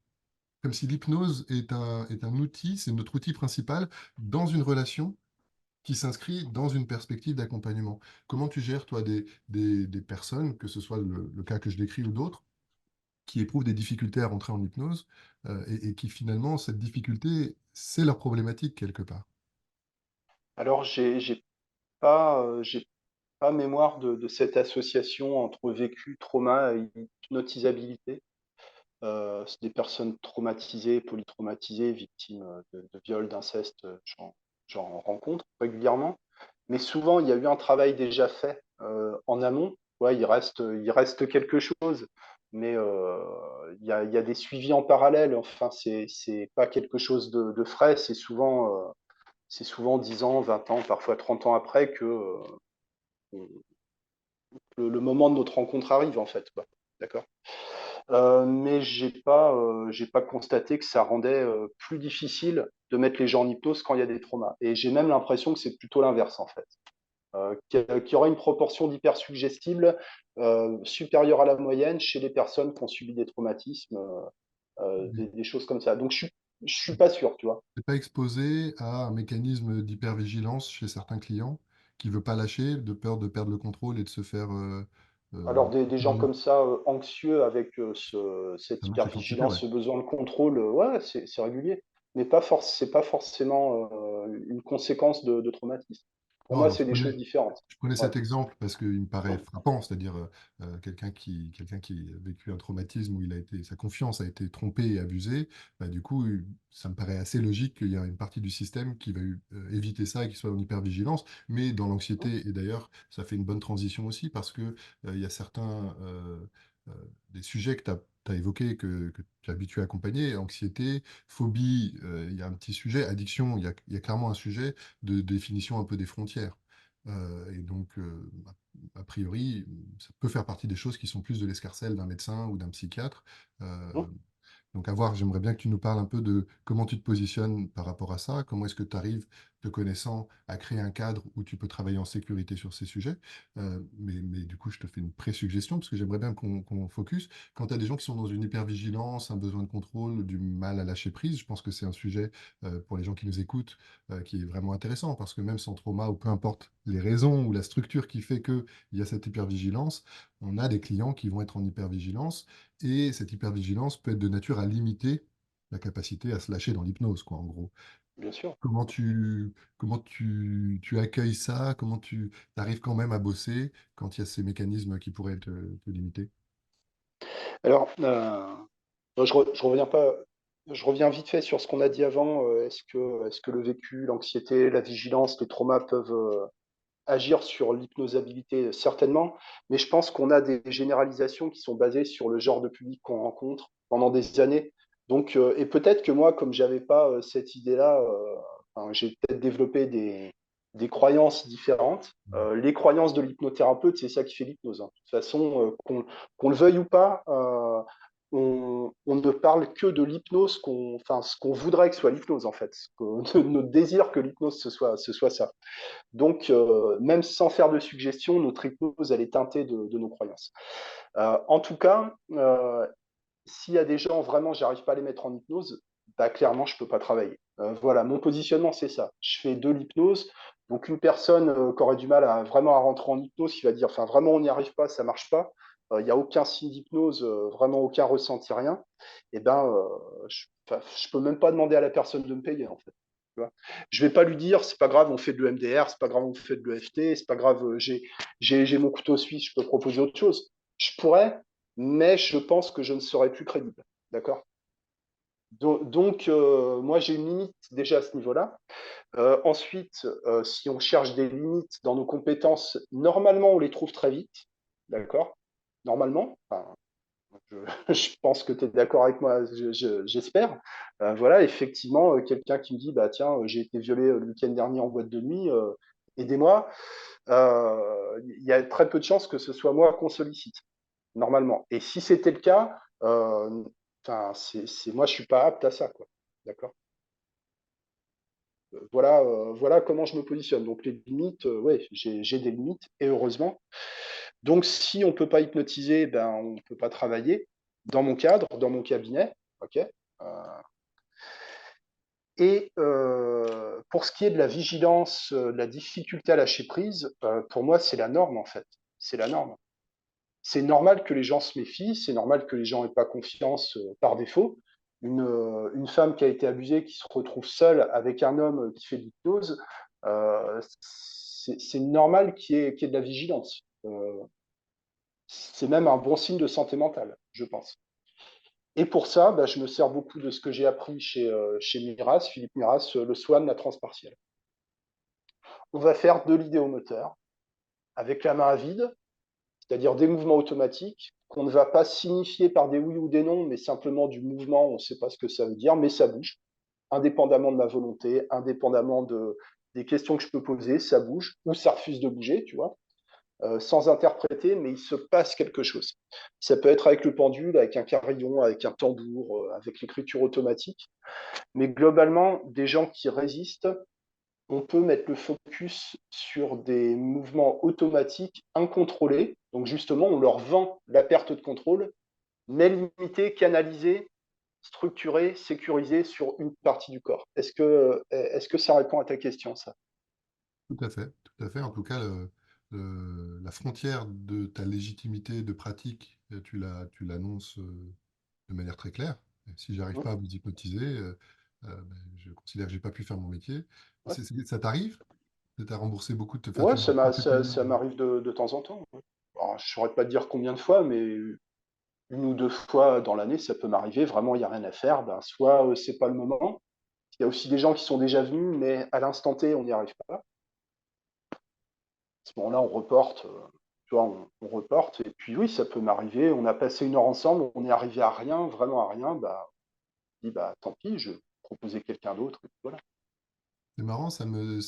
comme si l'hypnose est un outil, c'est notre outil principal dans une relation qui s'inscrit dans une perspective d'accompagnement. Comment tu gères, toi, des personnes, que ce soit le cas que je décris ou d'autres, qui éprouvent des difficultés à rentrer en hypnose et qui finalement, cette difficulté, c'est leur problématique quelque part. Alors, j'ai pas mémoire de cette association entre vécu, trauma et hypnotisabilité. C'est des personnes traumatisées, polytraumatisées, victimes de viols, d'inceste, j'en rencontre régulièrement. Mais souvent, il y a eu un travail déjà fait en amont. Ouais, il reste quelque chose, mais il y a des suivis en parallèle. Enfin, c'est pas quelque chose de frais. C'est souvent 10 ans, 20 ans, parfois 30 ans après que le moment de notre rencontre arrive, en fait, quoi. D'accord? Mais j'ai pas constaté que ça rendait plus difficile de mettre les gens en hypnose quand il y a des traumas. Et j'ai même l'impression que c'est plutôt l'inverse, en fait. Qu'il y aura une proportion d'hypersuggestibles supérieure à la moyenne chez les personnes qui ont subi des traumatismes, des choses comme ça. Donc je suis pas sûr, tu vois. T'es pas exposé à un mécanisme d'hypervigilance chez certains clients qui veut pas lâcher de peur de perdre le contrôle et de se faire Alors des gens comme ça, anxieux avec cette ça marche avec l'anxiété, ouais. hypervigilance, ce besoin de contrôle, ouais, c'est régulier, mais c'est pas forcément une conséquence de traumatisme. Pour Non, moi, alors c'est des choses différentes. je prenais Ouais. cet exemple parce qu'il me paraît frappant, c'est-à-dire quelqu'un qui a vécu un traumatisme où sa confiance a été trompée et abusée, bah, du coup, ça me paraît assez logique qu'il y a une partie du système qui va éviter ça et qui soit en hypervigilance, mais dans l'anxiété, et d'ailleurs, ça fait une bonne transition aussi parce que il y a certains euh, des sujets que tu as évoqués, que tu es habitué à accompagner, anxiété, phobie, il y a un petit sujet, addiction, il y a clairement un sujet de définition un peu des frontières. Et donc, a priori, ça peut faire partie des choses qui sont plus de l'escarcelle d'un médecin ou d'un psychiatre. Euh, Mmh. donc, à voir, j'aimerais bien que tu nous parles un peu de comment tu te positionnes par rapport à ça, comment est-ce que tu arrives, te connaissant, à créer un cadre où tu peux travailler en sécurité sur ces sujets. Mais du coup, je te fais une pré-suggestion, parce que j'aimerais bien qu'on focus. Quand tu as des gens qui sont dans une hypervigilance, un besoin de contrôle, du mal à lâcher prise, je pense que c'est un sujet pour les gens qui nous écoutent qui est vraiment intéressant, parce que même sans trauma, ou peu importe les raisons ou la structure qui fait qu'il y a cette hypervigilance, on a des clients qui vont être en hypervigilance et cette hypervigilance peut être de nature à limiter la capacité à se lâcher dans l'hypnose, quoi, en gros. Bien sûr. Tu accueilles ça? Comment tu arrives quand même à bosser quand il y a ces mécanismes qui pourraient te limiter? Alors, je reviens pas je reviens vite fait sur ce qu'on a dit avant, est-ce que le vécu, l'anxiété, la vigilance, les traumas peuvent, agir sur l'hypnosabilité? Certainement, mais je pense qu'on a des généralisations qui sont basées sur le genre de public qu'on rencontre pendant des années. Donc et peut-être que moi, comme j'avais pas, cette idée-là, Enfin, j'ai peut-être développé des croyances différentes. Les croyances de l'hypnothérapeute, c'est ça qui fait l'hypnose, hein. De toute façon, qu'on le veuille ou pas, on ne parle que de l'hypnose, enfin, ce qu'on voudrait que soit l'hypnose, en fait. Notre désir que l'hypnose, ce soit ça. Donc, même sans faire de suggestion, notre hypnose, elle est teintée de nos croyances. En tout cas, s'il y a des gens, vraiment, j'arrive pas à les mettre en hypnose, bah, clairement, je peux pas travailler. Voilà, mon positionnement, c'est ça. Je fais de l'hypnose. Donc, une personne qui aurait du mal à vraiment à rentrer en hypnose, qui va dire, enfin, vraiment, on n'y arrive pas, ça marche pas, il n'y a aucun signe d'hypnose, vraiment aucun ressenti, rien, et ben, enfin, je peux même pas demander à la personne de me payer, en fait. Tu vois. Je vais pas lui dire, c'est pas grave, on fait de l'EMDR, c'est pas grave, on fait de l'EFT, c'est pas grave, j'ai mon couteau suisse, je peux proposer autre chose. Je pourrais, mais je pense que je ne serai plus crédible. D'accord. Donc, moi, j'ai une limite déjà à ce niveau-là. Ensuite, si on cherche des limites dans nos compétences, normalement, on les trouve très vite. D'accord. Normalement. Enfin, je, je pense que tu es d'accord avec moi, j'espère. Voilà, effectivement, quelqu'un qui me dit, bah tiens, j'ai été violé le week-end dernier en boîte de nuit, aidez-moi. Il y a très peu de chances que ce soit moi qu'on sollicite normalement. Et si c'était le cas, enfin, moi, je suis pas apte à ça, quoi. D'accord. Voilà comment je me positionne. Donc les limites, ouais, j'ai des limites et heureusement. Donc si on peut pas hypnotiser, ben on peut pas travailler dans mon cadre, dans mon cabinet, ok. Et pour ce qui est de la vigilance, de la difficulté à lâcher prise, pour moi c'est la norme en fait. C'est la norme. C'est normal que les gens se méfient, c'est normal que les gens n'aient pas confiance par défaut. Une femme qui a été abusée, qui se retrouve seule avec un homme qui fait de l'hypnose, c'est normal qu'il y ait de la vigilance. C'est même un bon signe de santé mentale, je pense. Et pour ça, bah, je me sers beaucoup de ce que j'ai appris chez Miras, Philippe Miras, le SWAM, la transpartielle. On va faire de l'idéomoteur avec la main à vide, c'est-à-dire des mouvements automatiques qu'on ne va pas signifier par des oui ou des non, mais simplement du mouvement, on ne sait pas ce que ça veut dire, mais ça bouge, indépendamment de ma volonté, indépendamment des questions que je peux poser, ça bouge, ou ça refuse de bouger, tu vois, sans interpréter, mais il se passe quelque chose. Ça peut être avec le pendule, avec un carillon, avec un tambour, avec l'écriture automatique, mais globalement, des gens qui résistent, on peut mettre le focus sur des mouvements automatiques incontrôlés. Donc justement, on leur vend la perte de contrôle, mais limitée, canalisée, structurée, sécurisée sur une partie du corps. Est-ce que ça répond à ta question, ça? Tout à fait, tout à fait. En tout cas, la frontière de ta légitimité de pratique, tu l'annonces de manière très claire. Et si j'arrive Mmh. pas à vous hypnotiser, ben, je considère que j'ai pas pu faire mon métier. Ouais, Ça t'arrive? Tu as remboursé beaucoup de... Enfin, ouais, tu as fait combien ça m'arrive de temps en temps. Ouais. Alors, je ne saurais pas te dire combien de fois, mais une ou deux fois dans l'année, ça peut m'arriver. Vraiment, il n'y a rien à faire. Ben, soit c'est pas le moment. Il y a aussi des gens qui sont déjà venus, mais à l'instant T, on n'y arrive pas. À ce moment-là, on reporte, tu vois, on reporte. Et puis oui, ça peut m'arriver. On a passé une heure ensemble, on est arrivé à rien, vraiment à rien. Bah, on dit bah tant pis, je vais proposer quelqu'un d'autre. Et puis voilà. C'est marrant, ça me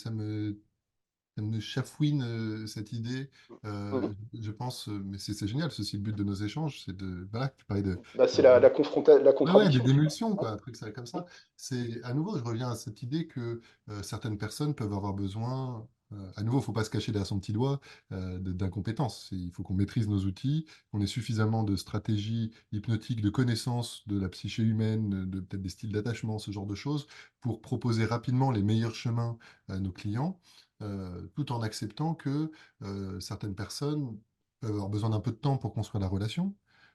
chafouine cette idée. Mhm. Je pense, mais c'est génial, c'est aussi le but de nos échanges, c'est de... Voilà, tu parlais Bah, c'est de- la Ouais, ouais, contradiction, tu vois. d'émulsion, Ouais. quoi, un truc ça, comme ça. C'est, à nouveau, je reviens à cette idée que certaines personnes peuvent avoir besoin, à nouveau, il ne faut pas se cacher derrière son petit doigt, d'incompétence. Il faut qu'on maîtrise nos outils, qu'on ait suffisamment de stratégies hypnotiques, de connaissances de la psyché humaine, de peut-être des styles d'attachement, ce genre de choses, pour proposer rapidement les meilleurs chemins à nos clients, tout en acceptant que certaines personnes peuvent avoir besoin d'un peu de temps pour construire la relation.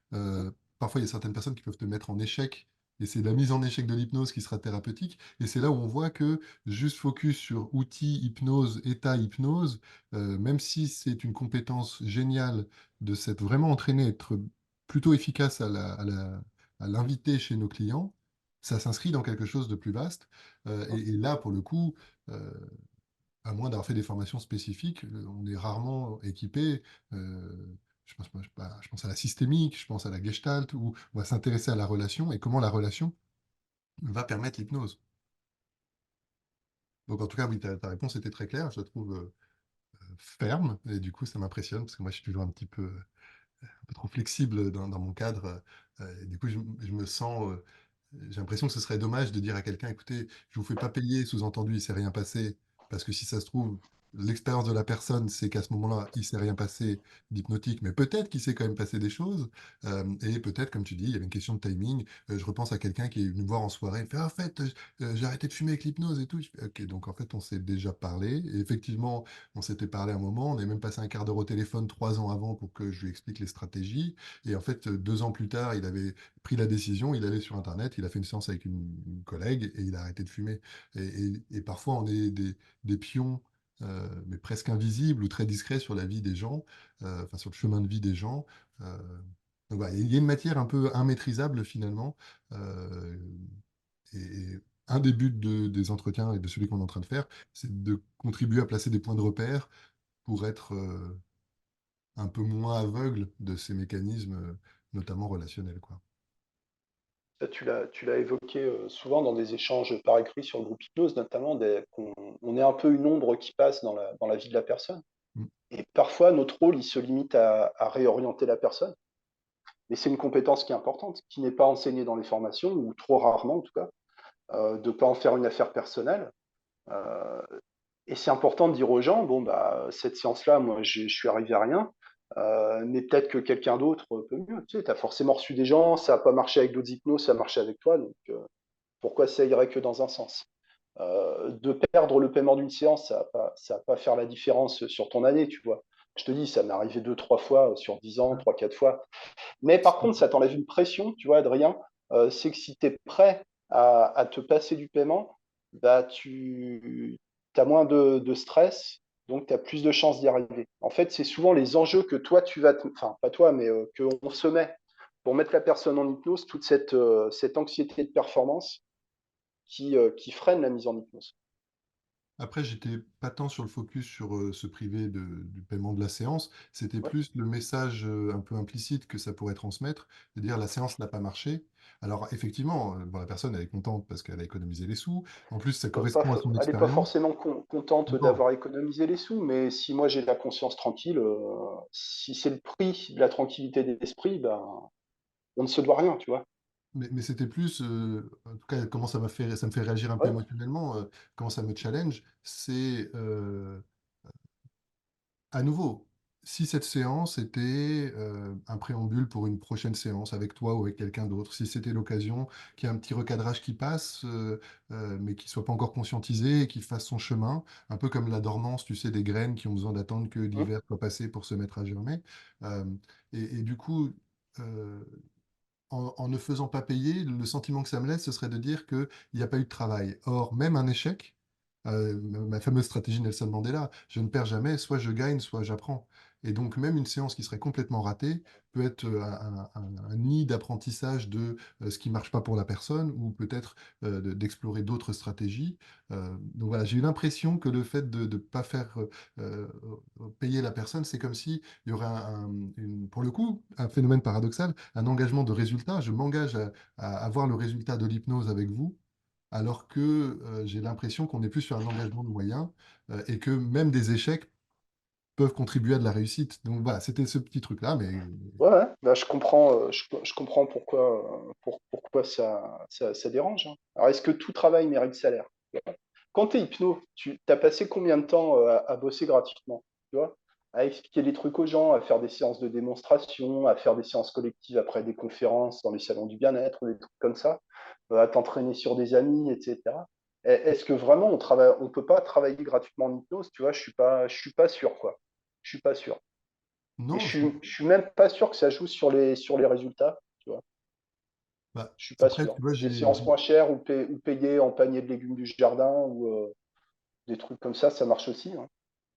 Mhm. Parfois, il y a certaines personnes qui peuvent te mettre en échec, et c'est la mise en échec de l'hypnose qui sera thérapeutique. Et c'est là où on voit que juste focus sur outils hypnose, état hypnose, même si c'est une compétence géniale de s'être vraiment entraîné, être plutôt efficace à l'inviter chez nos clients, ça s'inscrit dans quelque chose de plus vaste. Et là, pour le coup, euh, à moins d'avoir fait des formations spécifiques, on est rarement équipé. Je pense à la systémique, je pense à la gestalt, où on va s'intéresser à la relation et comment la relation va permettre l'hypnose. Donc en tout cas, oui, ta réponse était très claire, je la trouve ferme, et du coup, ça m'impressionne, parce que moi, je suis toujours un peu trop flexible dans mon cadre. Et du coup, je me sens, j'ai l'impression que ce serait dommage de dire à quelqu'un, écoutez, je vous fais pas payer, sous-entendu, il s'est rien passé, parce que si ça se trouve, l'expérience de la personne, c'est qu'à ce moment-là, il s'est rien passé d'hypnotique, mais peut-être qu'il s'est quand même passé des choses, et peut-être, comme tu dis, il y avait une question de timing. Je repense à quelqu'un qui est venu me voir en soirée, il me fait, ah, en fait, j'ai arrêté de fumer avec l'hypnose et tout. Je fais, ok, donc en fait, on s'est déjà parlé, et effectivement, on s'était parlé un moment, on avait même passé un quart d'heure au téléphone 3 ans avant pour que je lui explique les stratégies, et en fait, 2 ans plus tard, il avait pris la décision, il allait sur Internet, il a fait une séance avec une collègue et il a arrêté de fumer. Et parfois, on est des pions, mais presque invisibles ou très discrets sur la vie des gens, enfin sur le chemin de vie des gens. Euh, donc voilà, il y a une matière un peu immaîtrisable finalement. euh, et un des buts des entretiens et de celui qu'on est en train de faire, c'est de contribuer à placer des points de repère pour être un peu moins aveugle de ces mécanismes, notamment relationnels, quoi. Ça, tu l'as évoqué souvent dans des échanges par écrit sur le groupe hypnose, notamment qu'on on est un peu une ombre qui passe dans la vie de la personne. Mm. Et parfois, notre rôle, il se limite à réorienter la personne. Mais c'est une compétence qui est importante, qui n'est pas enseignée dans les formations, ou trop rarement en tout cas, de ne pas en faire une affaire personnelle. Euh, et c'est important de dire aux gens, bon, bah, cette séance-là, moi, je suis arrivé à rien, mais peut-être que quelqu'un d'autre peut mieux. Tu sais, as forcément reçu des gens, ça n'a pas marché avec d'autres hypnos, ça a marché avec toi, donc pourquoi ça irait que dans un sens? De perdre le paiement d'une séance, ça va pas faire la différence sur ton année, tu vois. Je te dis, ça m'est arrivé 2, 3 fois sur 10 ans, 3, 4 fois. Mais par contre, ça t'enlève une pression, tu vois, Adrien. C'est que si tu es prêt à te passer du paiement, bah, tu as moins de stress, donc tu as plus de chances d'y arriver. En fait, c'est souvent les enjeux que toi, enfin, pas toi, mais qu'on se met pour mettre la personne en hypnose, toute cette anxiété de performance qui freine la mise en hypnose. Après, j'étais pas tant sur le focus sur se priver du paiement de la séance, c'était Ouais. plus le message un peu implicite que ça pourrait transmettre, de dire la séance n'a pas marché. Alors effectivement, bon, la personne elle est contente parce qu'elle a économisé les sous, en plus ça correspond à son Elle n'est pas expérience. forcément contente Non, d'avoir économisé les sous, mais si moi j'ai la conscience tranquille, si c'est le prix de la tranquillité d'esprit, ben, on ne se doit rien, tu vois. mais c'était plus, en tout cas, comment ça me fait réagir un peu Ouais. émotionnellement, comment ça me challenge, c'est à nouveau, si cette séance était un préambule pour une prochaine séance avec toi ou avec quelqu'un d'autre, si c'était l'occasion qu'il y ait un petit recadrage qui passe, mais qui ne soit pas encore conscientisé et qui fasse son chemin, un peu comme la dormance, tu sais, des graines qui ont besoin d'attendre que Hum. l'hiver soit passé pour se mettre à germer. Euh, et du coup, euh, en ne faisant pas payer, le sentiment que ça me laisse, ce serait de dire qu'il n'y a pas eu de travail. Or, même un échec, ma fameuse stratégie Nelson Mandela, je ne perds jamais, soit je gagne, soit j'apprends. Et donc, même une séance qui serait complètement ratée peut être un nid d'apprentissage de ce qui ne marche pas pour la personne ou peut-être d'explorer d'autres stratégies. Donc voilà, j'ai eu l'impression que le fait de ne pas faire euh, payer la personne, c'est comme si il y aurait pour le coup, un phénomène paradoxal, un engagement de résultat. Je m'engage à avoir le résultat de l'hypnose avec vous, alors que j'ai l'impression qu'on est plus sur un engagement de moyens et que même des échecs peuvent contribuer à de la réussite. Donc voilà, c'était ce petit truc-là, mais Ouais, ouais. Bah, je comprends pourquoi ça dérange, hein. Alors, est-ce que tout travail mérite salaire? Quand tu es hypno, tu as passé combien de temps à bosser gratuitement, tu vois? À expliquer des trucs aux gens, à faire des séances de démonstration, à faire des séances collectives après des conférences dans les salons du bien-être, ou des trucs comme ça, à t'entraîner sur des amis, etc. Est-ce que vraiment on peut pas travailler gratuitement en hypnose? Tu vois, je suis pas sûr, quoi. Je suis pas sûr. Et non, je suis même pas sûr que ça joue sur les résultats, tu vois. bah, Je suis pas après, sûr. tu vois, Des séances moins chères ou payer en panier de légumes du jardin ou des trucs comme ça marche aussi, hein.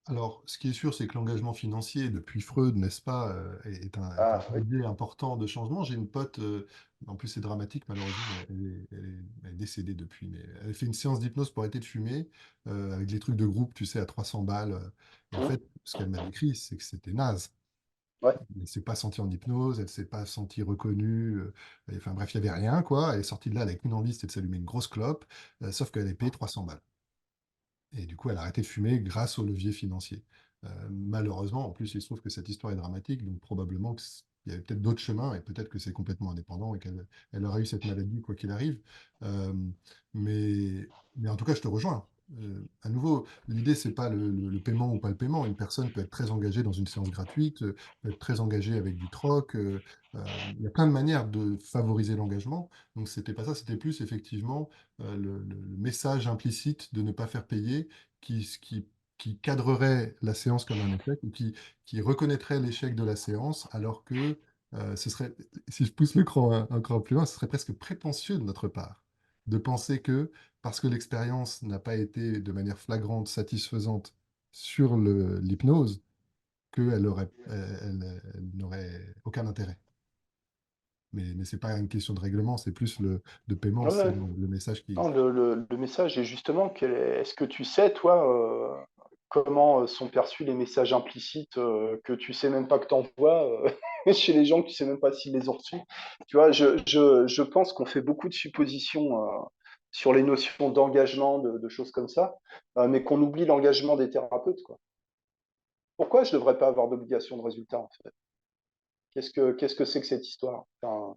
alors, ce qui est sûr, c'est que l'engagement financier, depuis Freud, n'est-ce pas, est un Ah oui. levier important de changement. J'ai une pote, en plus c'est dramatique, malheureusement, elle est décédée depuis, mais elle a fait une séance d'hypnose pour arrêter de fumer, avec des trucs de groupe, tu sais, à 300 balles. Et en Hum, fait, ce qu'elle m'a décrit, c'est que c'était naze. ouais. Elle ne s'est pas sentie en hypnose, elle ne s'est pas sentie reconnue. Enfin bref, il n'y avait rien, quoi. Elle est sortie de là avec une envie, c'était de s'allumer une grosse clope, sauf qu'elle avait payé 300 balles. Et du coup, elle a arrêté de fumer grâce au levier financier. Malheureusement, en plus, il se trouve que cette histoire est dramatique, donc probablement qu'il y avait peut-être d'autres chemins, et peut-être que c'est complètement indépendant et qu'elle elle aura eu cette maladie, quoi qu'il arrive. Euh, mais en tout cas, je te rejoins. À nouveau, l'idée, c'est pas le paiement ou pas le paiement. Une personne peut être très engagée dans une séance gratuite, peut être très engagée avec du troc. Il y a plein de manières de favoriser l'engagement. Donc, c'était pas ça, c'était plus effectivement le message implicite de ne pas faire payer qui, qui, qui cadrerait la séance comme un échec ou qui reconnaîtrait l'échec de la séance alors que ce serait, si je pousse le cran un cran plus loin, ce serait presque prétentieux de notre part de penser que parce que l'expérience n'a pas été de manière flagrante satisfaisante sur l'hypnose, elle n'aurait aucun intérêt. Mais ce n'est pas une question de règlement, c'est plus de paiement, Ouais, c'est ouais. le message qui... Non, le message est justement, est-ce que tu sais, toi, comment sont perçus les messages implicites que tu sais même pas que tu envoies chez les gens, que tu sais même pas s'ils les ont reçus? Tu vois, je pense qu'on fait beaucoup de suppositions sur les notions d'engagement, de choses comme ça, mais qu'on oublie l'engagement des thérapeutes, quoi. Pourquoi je devrais pas avoir d'obligation de résultat, en fait? Qu'est-ce que c'est que cette histoire? Enfin,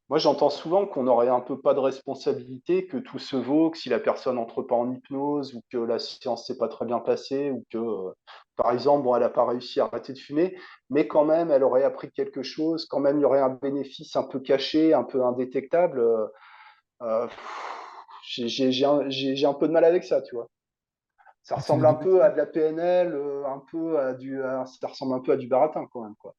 moi, j'entends souvent qu'on n'aurait un peu pas de responsabilité, que tout se vaut, que si la personne entre pas en hypnose ou que la séance s'est pas très bien passée ou que, par exemple, bon, elle n'a pas réussi à arrêter de fumer, mais quand même, elle aurait appris quelque chose, quand même, il y aurait un bénéfice un peu caché, un peu indétectable. Euh, j'ai un peu de mal avec ça, tu vois. Ça C'est ressemble les un deux peu à extrêmes. de la PNL, un peu ça ressemble un peu à du baratin quand même, quoi.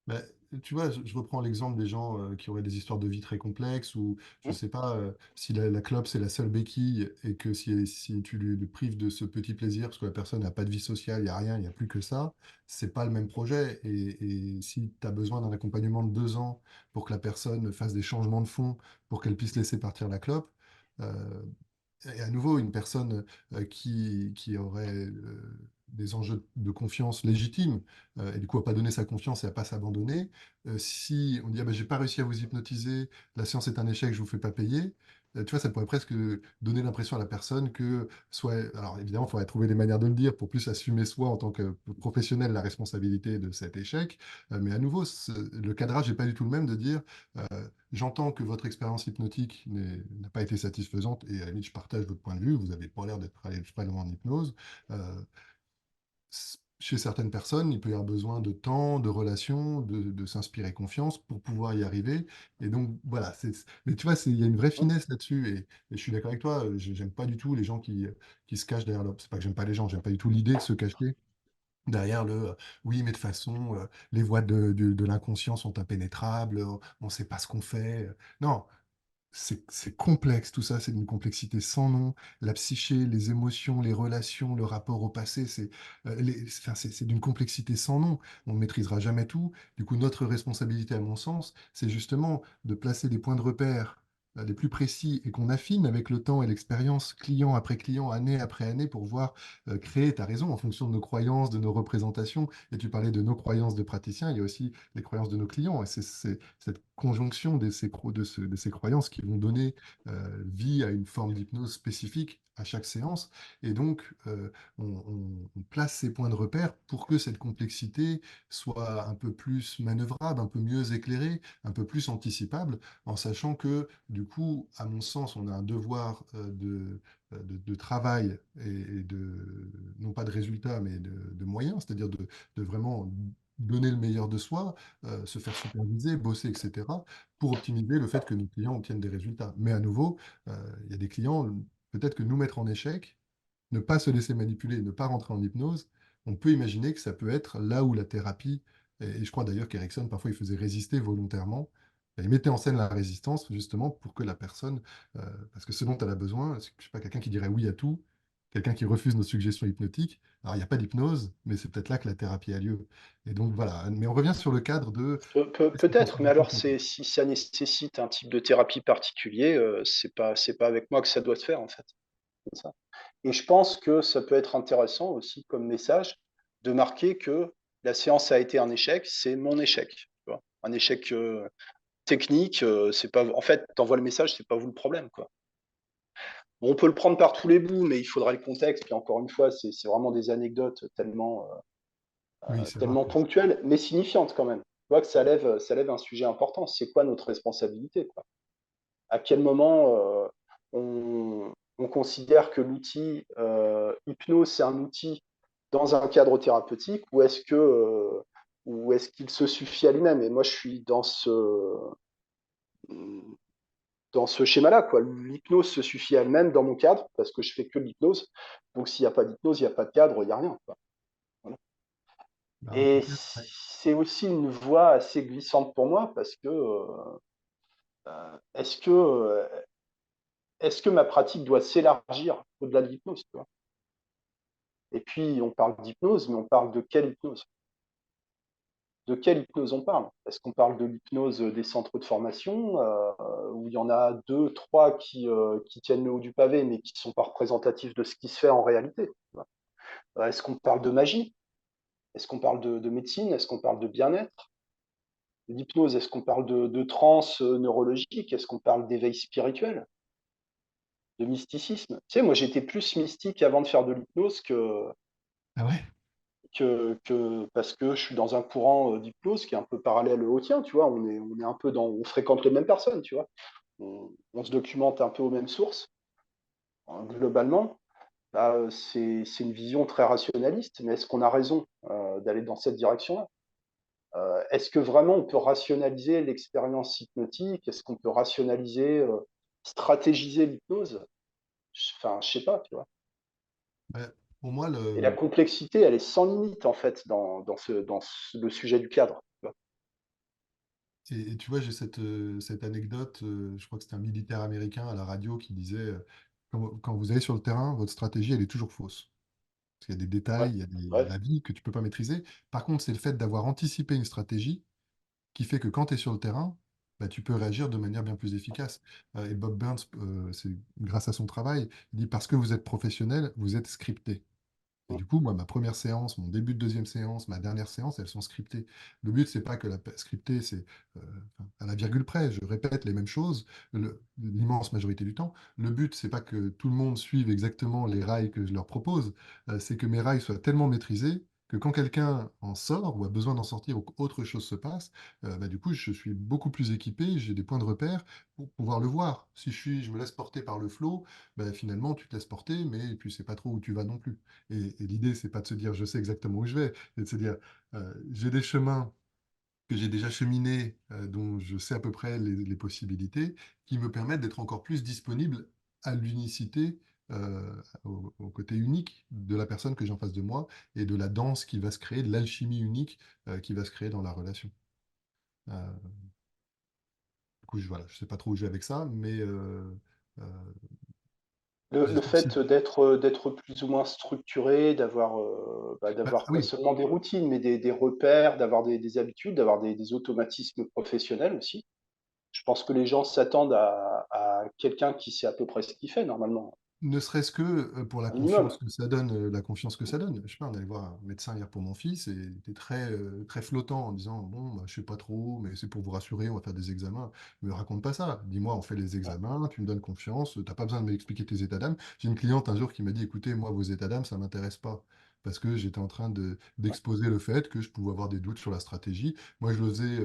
Ben, tu vois, je reprends l'exemple des gens qui auraient des histoires de vie très complexes ou je Hmm. sais pas si la clope c'est la seule béquille et que si tu le prives de ce petit plaisir parce que la personne n'a pas de vie sociale, il n'y a rien, il n'y a plus que ça, c'est pas le même projet. Et si tu as besoin d'un accompagnement de 2 ans pour que la personne fasse des changements de fond pour qu'elle puisse laisser partir la clope, euh, et à nouveau, une personne qui aurait des enjeux de confiance légitimes et du coup n'a pas donné sa confiance et n'a pas s'abandonner, si on dit ah ben, j'ai pas réussi à vous hypnotiser, la séance est un échec, je vous fais pas payer, tu vois, ça pourrait presque donner l'impression à la personne que soit, alors évidemment, il faudrait trouver des manières de le dire pour plus assumer soi en tant que professionnel la responsabilité de cet échec, mais à nouveau, le cadrage n'est pas du tout le même de dire j'entends que votre expérience hypnotique n'a pas été satisfaisante et à la limite, je partage votre point de vue. Vous n'avez pas l'air d'être allé très loin en hypnose. Euh, Chez certaines personnes, il peut y avoir besoin de temps, de relations, de s'inspirer confiance pour pouvoir y arriver. Et donc, voilà. Mais tu vois, il y a une vraie Hmm. finesse là-dessus. Et je suis d'accord avec toi. J'aime pas du tout les gens qui se cachent derrière C'est pas que j'aime pas les gens, j'aime pas du tout l'idée de se cacher derrière oui, mais de toute façon, les voies de l'inconscient sont impénétrables, on ne sait pas ce qu'on fait. Non, c'est complexe, tout ça, c'est d'une complexité sans nom. La psyché, les émotions, les relations, le rapport au passé, enfin, c'est d'une complexité sans nom. On ne maîtrisera jamais tout. Du coup, notre responsabilité, à mon sens, c'est justement de placer des points de repère les plus précis et qu'on affine avec le temps et l'expérience, client après client, année après année, pour voir créer, tu as raison, en fonction de nos croyances, de nos représentations. Et tu parlais de nos croyances de praticiens, il y a aussi les croyances de nos clients. Et c'est cette conjonction de ces croyances qui vont donner vie à une forme d'hypnose spécifique à chaque séance. Et donc, on place ces points de repère pour que cette complexité soit un peu plus manœuvrable, un peu mieux éclairée, un peu plus anticipable, en sachant que, du coup, à mon sens, on a un devoir de travail et non pas de résultats, mais de moyens, c'est-à-dire de vraiment donner le meilleur de soi, se faire superviser, bosser, etc., pour optimiser le fait que nos clients obtiennent des résultats. Mais à nouveau, il y a des clients, peut-être que nous mettre en échec, ne pas se laisser manipuler, ne pas rentrer en hypnose, on peut imaginer que ça peut être là où la thérapie, et je crois d'ailleurs qu'Erickson, parfois, il faisait résister volontairement, il mettait en scène la résistance justement pour que la personne, parce que ce dont elle a besoin, c'est je sais pas, quelqu'un qui dirait oui à tout, quelqu'un qui refuse nos suggestions hypnotiques. Alors, il n'y a pas d'hypnose, mais c'est peut-être là que la thérapie a lieu. Et donc, voilà. Mais on revient sur le cadre de qu'est-ce qu'on Peut-être, mais considère comme alors complexe. si ça nécessite un type de thérapie particulier, c'est pas avec moi que ça doit se faire en fait. C'est ça. Et je pense que ça peut être intéressant aussi comme message de marquer que la séance a été un échec, c'est mon échec. Tu vois. Un échec technique, c'est pas. En fait, t'envoies le message, c'est pas vous le problème, quoi. Bon, on peut le prendre par tous les bouts, mais il faudrait le contexte. Puis encore une fois, c'est vraiment des anecdotes Oui, c'est rare tellement que ça. ponctuelles, mais signifiantes quand même. Tu vois que ça lève un sujet important. C'est quoi notre responsabilité, quoi? À quel moment on considère que l'outil hypnose, c'est un outil dans un cadre thérapeutique, ou est-ce qu'il se suffit à lui-même? Et moi, je suis dans ce schéma-là, quoi. L'hypnose se suffit à elle-même dans mon cadre, parce que je fais que de l'hypnose. Donc, s'il n'y a pas d'hypnose, il n'y a pas de cadre, il n'y a rien, quoi. Voilà. Bah, en tout Et cas, ouais. c'est aussi une voie assez glissante pour moi, parce que est-ce que, euh, est-ce que ma pratique doit s'élargir au-delà de l'hypnose, tu vois? Et puis, on parle d'hypnose, mais on parle de quelle hypnose? De quelle hypnose on parle? Est-ce qu'on parle de l'hypnose des centres de formation, où il y en a deux, trois qui tiennent le haut du pavé, mais qui ne sont pas représentatifs de ce qui se fait en réalité? Est-ce qu'on parle de magie? Est-ce qu'on parle de médecine? Est-ce qu'on parle de bien-être? L'hypnose, est-ce qu'on parle de transe neurologique? Est-ce qu'on parle d'éveil spirituel? De mysticisme? Tu sais, moi j'étais plus mystique avant de faire de l'hypnose Ah ouais? parce que je suis dans un courant d'hypnose qui est un peu parallèle au tien, tu vois. On est un peu on fréquente les mêmes personnes, tu vois. On se documente un peu aux mêmes sources, globalement. Là, c'est une vision très rationaliste, mais est-ce qu'on a raison d'aller dans cette direction-là? Est-ce que vraiment on peut rationaliser l'expérience hypnotique? Est-ce qu'on peut rationaliser, stratégiser l'hypnose? Enfin, je sais pas, tu vois. Ouais, pour moi, Et la complexité, elle est sans limite, en fait, le sujet du cadre. Tu vois. et tu vois, j'ai cette anecdote, je crois que c'était un militaire américain à la radio qui disait, quand vous allez sur le terrain, votre stratégie, elle est toujours fausse. Parce qu'il y a des Ouais, détails, il y a ouais, la vie que tu peux pas maîtriser. Par contre, c'est le fait d'avoir anticipé une stratégie qui fait que quand tu es sur le terrain, bah, tu peux réagir de manière bien plus efficace. Et Bob Burns, c'est grâce à son travail, il dit parce que vous êtes professionnel, vous êtes scripté. Et mmh, du coup, moi, ma première séance, mon début de deuxième séance, ma dernière séance, elles sont scriptées. Le but, c'est pas que scriptée, c'est euh, enfin, à la virgule près, je répète les mêmes choses l'immense majorité du temps. Le but, c'est pas que tout le monde suive exactement les rails que je leur propose, c'est que mes rails soient tellement maîtrisés que quand quelqu'un en sort ou a besoin d'en sortir ou qu'autre chose se passe, bah, du coup, je suis beaucoup plus équipé, j'ai des points de repère pour pouvoir le voir. Si je me laisse porter par le flow, bah, finalement, tu te laisses porter, mais tu sais pas trop où tu vas non plus. Et l'idée, c'est pas de se dire je sais exactement où je vais, c'est de se dire j'ai des chemins que j'ai déjà cheminés, dont je sais à peu près les possibilités, qui me permettent d'être encore plus disponible à l'unicité, au côté unique de la personne que j'ai en face de moi et de la danse qui va se créer, de l'alchimie unique qui va se créer dans la relation. Euh, du coup, voilà, je sais pas trop où je vais avec ça, mais euh, le j'espère aussi. fait d'être plus ou moins structuré, Ah d'avoir pas oui, seulement des routines, mais des repères, d'avoir des habitudes, d'avoir des automatismes professionnels aussi. Je pense que les gens s'attendent à quelqu'un qui sait à peu près ce qu'il fait normalement, ne serait-ce que pour la un confiance minimum. que ça donne, la confiance que ça donne. Je sais pas, on allait voir un médecin hier pour mon fils et il était très flottant en disant, bon, bah, je sais pas trop, mais c'est pour vous rassurer, on va faire des examens. Me raconte pas ça. Dis-moi, on fait les examens, tu me donnes confiance, t'as pas besoin de m'expliquer tes états d'âme. J'ai une cliente un jour qui m'a dit, écoutez, moi, vos états d'âme, ça m'intéresse pas. Parce que j'étais en train d'exposer le fait que je pouvais avoir des doutes sur la stratégie. Moi, je le faisais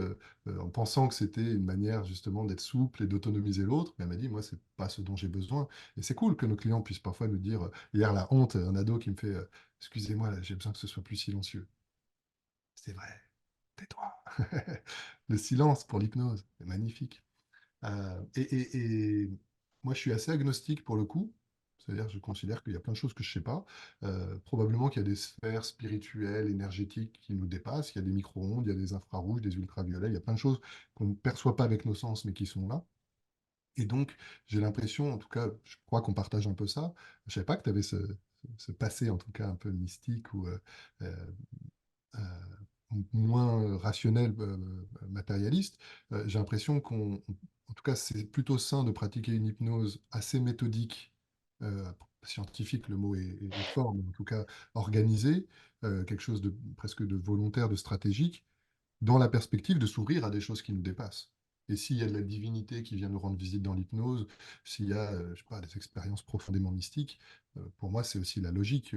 en pensant que c'était une manière justement d'être souple et d'autonomiser l'autre. Mais elle m'a dit, moi, c'est pas ce dont j'ai besoin. Et c'est cool que nos clients puissent parfois nous dire, hier la honte, un ado qui me fait, excusez-moi, là, j'ai besoin que ce soit plus silencieux. C'est vrai, tais-toi. Le silence pour l'hypnose, c'est magnifique. Et moi, je suis assez agnostique pour le coup. C'est-à-dire, je considère qu'il y a plein de choses que je ne sais pas. Probablement qu'il y a des sphères spirituelles, énergétiques qui nous dépassent. Il y a des micro-ondes, il y a des infrarouges, des ultraviolets. Il y a plein de choses qu'on ne perçoit pas avec nos sens, mais qui sont là. Et donc, j'ai l'impression, en tout cas, je crois qu'on partage un peu ça. Je ne savais pas que tu avais ce passé, en tout cas, un peu mystique ou euh, euh, moins rationnel, matérialiste. J'ai l'impression en tout cas, c'est plutôt sain de pratiquer une hypnose assez méthodique, scientifique, le mot est fort, mais en tout cas organisée, quelque chose de presque de volontaire, de stratégique, dans la perspective de s'ouvrir à des choses qui nous dépassent. Et s'il y a de la divinité qui vient nous rendre visite dans l'hypnose, s'il y a, je sais pas, des expériences profondément mystiques, pour moi, c'est aussi la logique.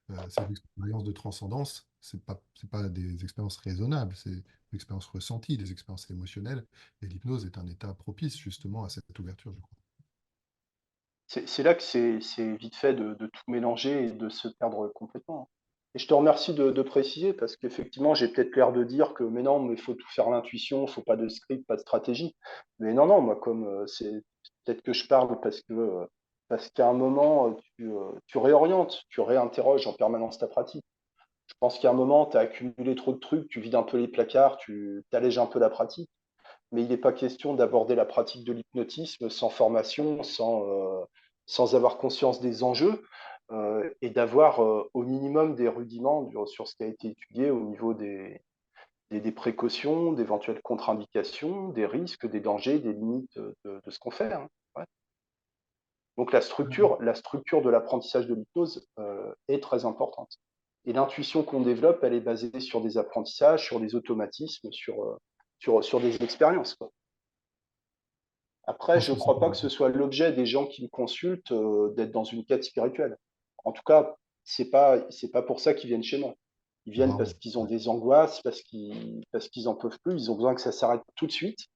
Ces expériences de transcendance, c'est pas des expériences raisonnables, c'est des expériences ressenties, des expériences émotionnelles. Et l'hypnose est un état propice justement à cette ouverture, je crois. C'est là que c'est vite fait de tout mélanger et de se perdre complètement. Et je te remercie de préciser parce qu'effectivement, j'ai peut-être l'air de dire que mais non, mais il faut tout faire à l'intuition, il faut pas de script, pas de stratégie. Mais non, non, moi, comme c'est peut-être que je parle parce qu'à un moment, tu réorientes, tu réinterroges en permanence ta pratique. Je pense qu'à un moment, tu as accumulé trop de trucs, tu vides un peu les placards, tu allèges un peu la pratique, mais il n'est pas question d'aborder la pratique de l'hypnotisme sans formation, sans avoir conscience des enjeux et d'avoir au minimum des rudiments sur ce qui a été étudié au niveau des précautions, d'éventuelles contre-indications, des risques, des dangers, des limites de ce qu'on fait, hein. Ouais. Donc la structure de l'apprentissage de l'hypnose est très importante. Et l'intuition qu'on développe, elle est basée sur des apprentissages, sur des automatismes, sur des expériences, quoi. Je Après, pense je ne que c'est crois pas que ce soit l'objet des gens qui me consultent d'être dans une quête spirituelle. En tout cas, c'est pas pour ça qu'ils viennent chez moi. Ils viennent parce rarement. qu'ils ont des angoisses, parce qu'ils en peuvent plus, ils ont besoin que ça s'arrête tout de suite.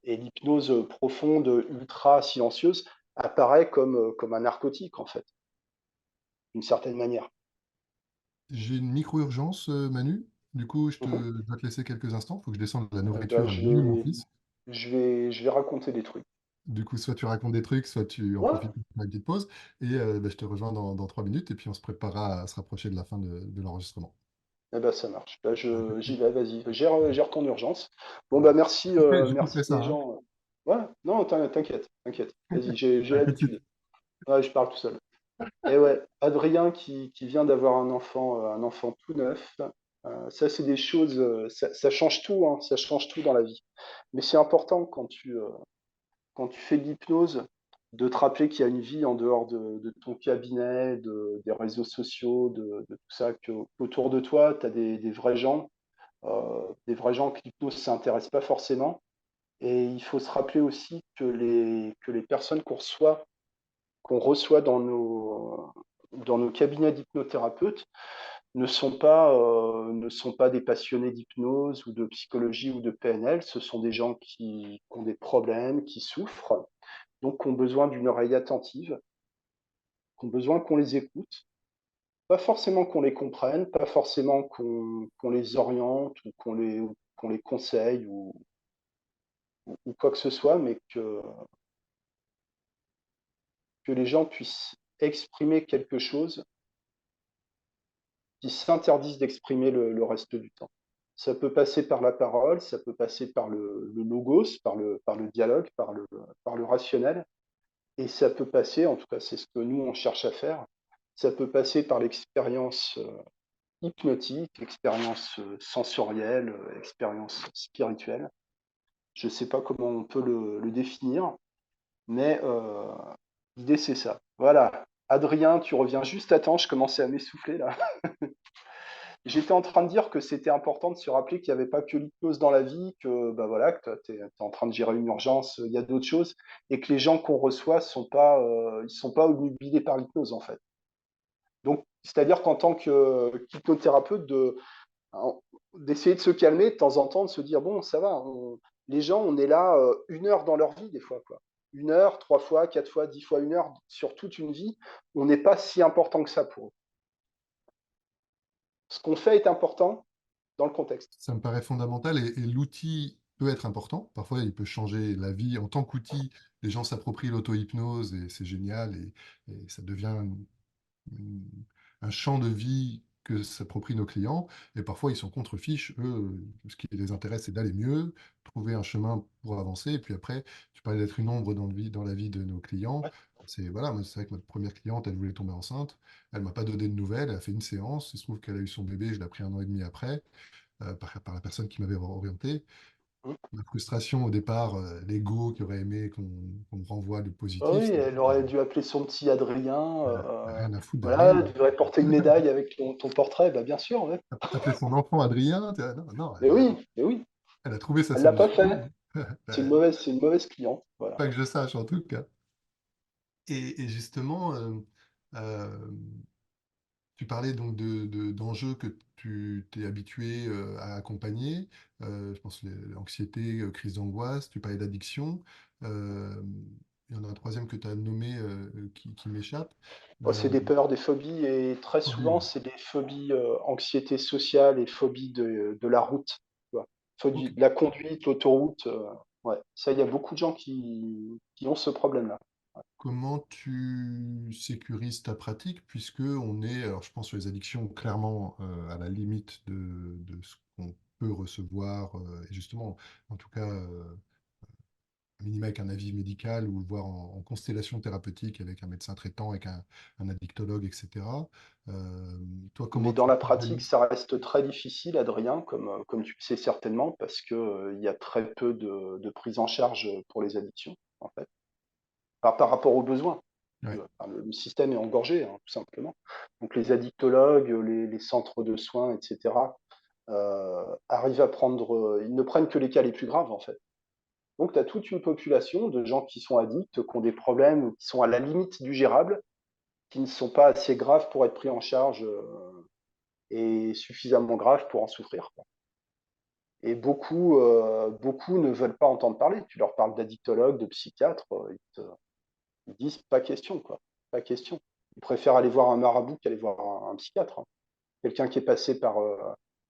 Et l'hypnose profonde, ultra silencieuse, apparaît comme un narcotique, en fait, d'une certaine manière. J'ai une micro-urgence, Manu. Du coup, Mhm. je dois te laisser quelques instants. Il faut que je descende la Bah, nourriture à Manu, mon fils. je vais raconter des trucs. Du coup, soit tu racontes des trucs, soit tu en Ouais, profites pour faire une petite pause. Et bah, je te rejoins dans 3 minutes et puis on se préparera à se rapprocher de la fin de l'enregistrement. eh ben, ça marche. Bah, À tout de j'y suite. vais, vas-y. Gère ton urgence. Bon, bah, Ouais. merci, J'ai tout fait merci ça, les hein. gens. Ouais, non, t'inquiète, t'inquiète. Vas-y, j'ai À tout de suite. l'habitude. Ouais, je parle tout seul. Et ouais, Adrien qui vient d'avoir un enfant tout neuf. Ça, c'est des choses, ça change tout, hein, ça change tout dans la vie. Mais c'est important quand tu fais de l'hypnose, de te rappeler qu'il y a une vie en dehors de ton cabinet, des réseaux sociaux, de tout ça, qu'autour de toi, tu as des vrais gens que l'hypnose ne s'intéresse pas forcément. Et il faut se rappeler aussi que les personnes qu'on reçoit dans nos cabinets d'hypnothérapeutes ne sont pas des passionnés d'hypnose ou de psychologie ou de PNL. Ce sont des gens qui ont des problèmes, qui souffrent, donc qui ont besoin d'une oreille attentive, qui ont besoin qu'on les écoute. Pas forcément qu'on les comprenne, pas forcément qu'on les oriente ou qu'on les conseille ou quoi que ce soit, mais que les gens puissent exprimer quelque chose qui s'interdisent d'exprimer le reste du temps. Ça peut passer par la parole, ça peut passer par le logos, par le dialogue, par le rationnel, et ça peut passer, en tout cas c'est ce que nous on cherche à faire, ça peut passer par l'expérience hypnotique, expérience sensorielle, expérience spirituelle. Je ne sais pas comment on peut le définir, mais l'idée c'est ça. Voilà. Adrien, tu reviens juste à temps, je commençais à m'essouffler là. J'étais en train de dire que c'était important de se rappeler qu'il n'y avait pas que l'hypnose dans la vie, que bah voilà, que tu es, en train de gérer une urgence, il y a d'autres choses, et que les gens qu'on reçoit ils sont pas obnubilés par l'hypnose en fait. Donc, c'est-à-dire qu'en tant qu'hypnothérapeute, d'essayer de se calmer de temps en temps, de se dire bon, ça va, les gens, on est là 1 heure dans leur vie des fois, quoi. 1 heure, 3 fois, 4 fois, 10 fois 1 heure sur toute une vie, on n'est pas si important que ça pour eux. Ce qu'on fait est important dans le contexte. Ça me paraît fondamental et l'outil peut être important. Parfois, il peut changer la vie. En tant qu'outil, les gens s'approprient l'auto-hypnose et c'est génial et ça devient une- un champ de vie que s'approprient nos clients. Et parfois, ils sont contre-fiches. Eux, ce qui les intéresse, c'est d'aller mieux, trouver un chemin pour avancer. Et puis après, tu parlais d'être une ombre dans la vie de nos clients. Ouais. C'est voilà, moi, c'est vrai que notre première cliente, elle voulait tomber enceinte. Elle m'a pas donné de nouvelles. Elle a fait une séance. Il se trouve qu'elle a eu son bébé. Je l'ai pris 1 an et demi après, par la personne qui m'avait orienté. Ma frustration au départ, l'ego qui aurait aimé qu'on me renvoie le Ah positif, oui, c'est elle aurait dû appeler son petit Adrien. rien à foutre Voilà, d'Adrien. elle devrait porter une médaille avec ton portrait. Bah, bien sûr, ouais. Appeler son enfant Adrien, non, non, Mais oui, elle a trouvé sa elle l'a pas solution. fait. Euh, C'est une mauvaise cliente, voilà. Pas que je sache en tout cas. Et justement, euh, tu parlais donc d'enjeux que tu t'es habitué à accompagner. Je pense l'anxiété, crise d'angoisse, tu parlais d'addiction. Euh, il y en a un troisième que tu as nommé qui m'échappe. Bon, Euh, c'est des peurs, des phobies, et très Phobie. souvent, c'est des phobies, anxiété sociale et phobie de la route, tu vois. Ok. Phobie de la conduite, l'autoroute, ouais. Ça, il y a beaucoup de gens qui ont ce problème-là. Comment tu sécurises ta pratique puisque on est, alors je pense sur les addictions, clairement à la limite de ce qu'on peut recevoir et justement, en tout cas, à minima avec un avis médical ou voire en constellation thérapeutique avec un médecin traitant, avec un addictologue, etc. Euh, Toi, Mais comment dans tu la pratique, t'organises? ça reste très difficile, Adrien, comme tu le sais certainement, parce que, il y a très peu de prise en charge pour les addictions, en fait. Par rapport aux besoins. Ouais. Enfin, le système est engorgé, hein, tout simplement. Donc les addictologues, les centres de soins, etc., arrivent à prendre, ils ne prennent que les cas les plus graves, en fait. Donc tu as toute une population de gens qui sont addicts, qui ont des problèmes, ou qui sont à la limite du gérable, qui ne sont pas assez graves pour être pris en charge, et suffisamment graves pour en souffrir, quoi. Et beaucoup ne veulent pas entendre parler. Tu leur parles d'addictologue, de psychiatre, ils disent pas question, quoi. Pas question. Ils préfèrent aller voir un marabout qu'aller voir un psychiatre, hein. Quelqu'un qui est passé par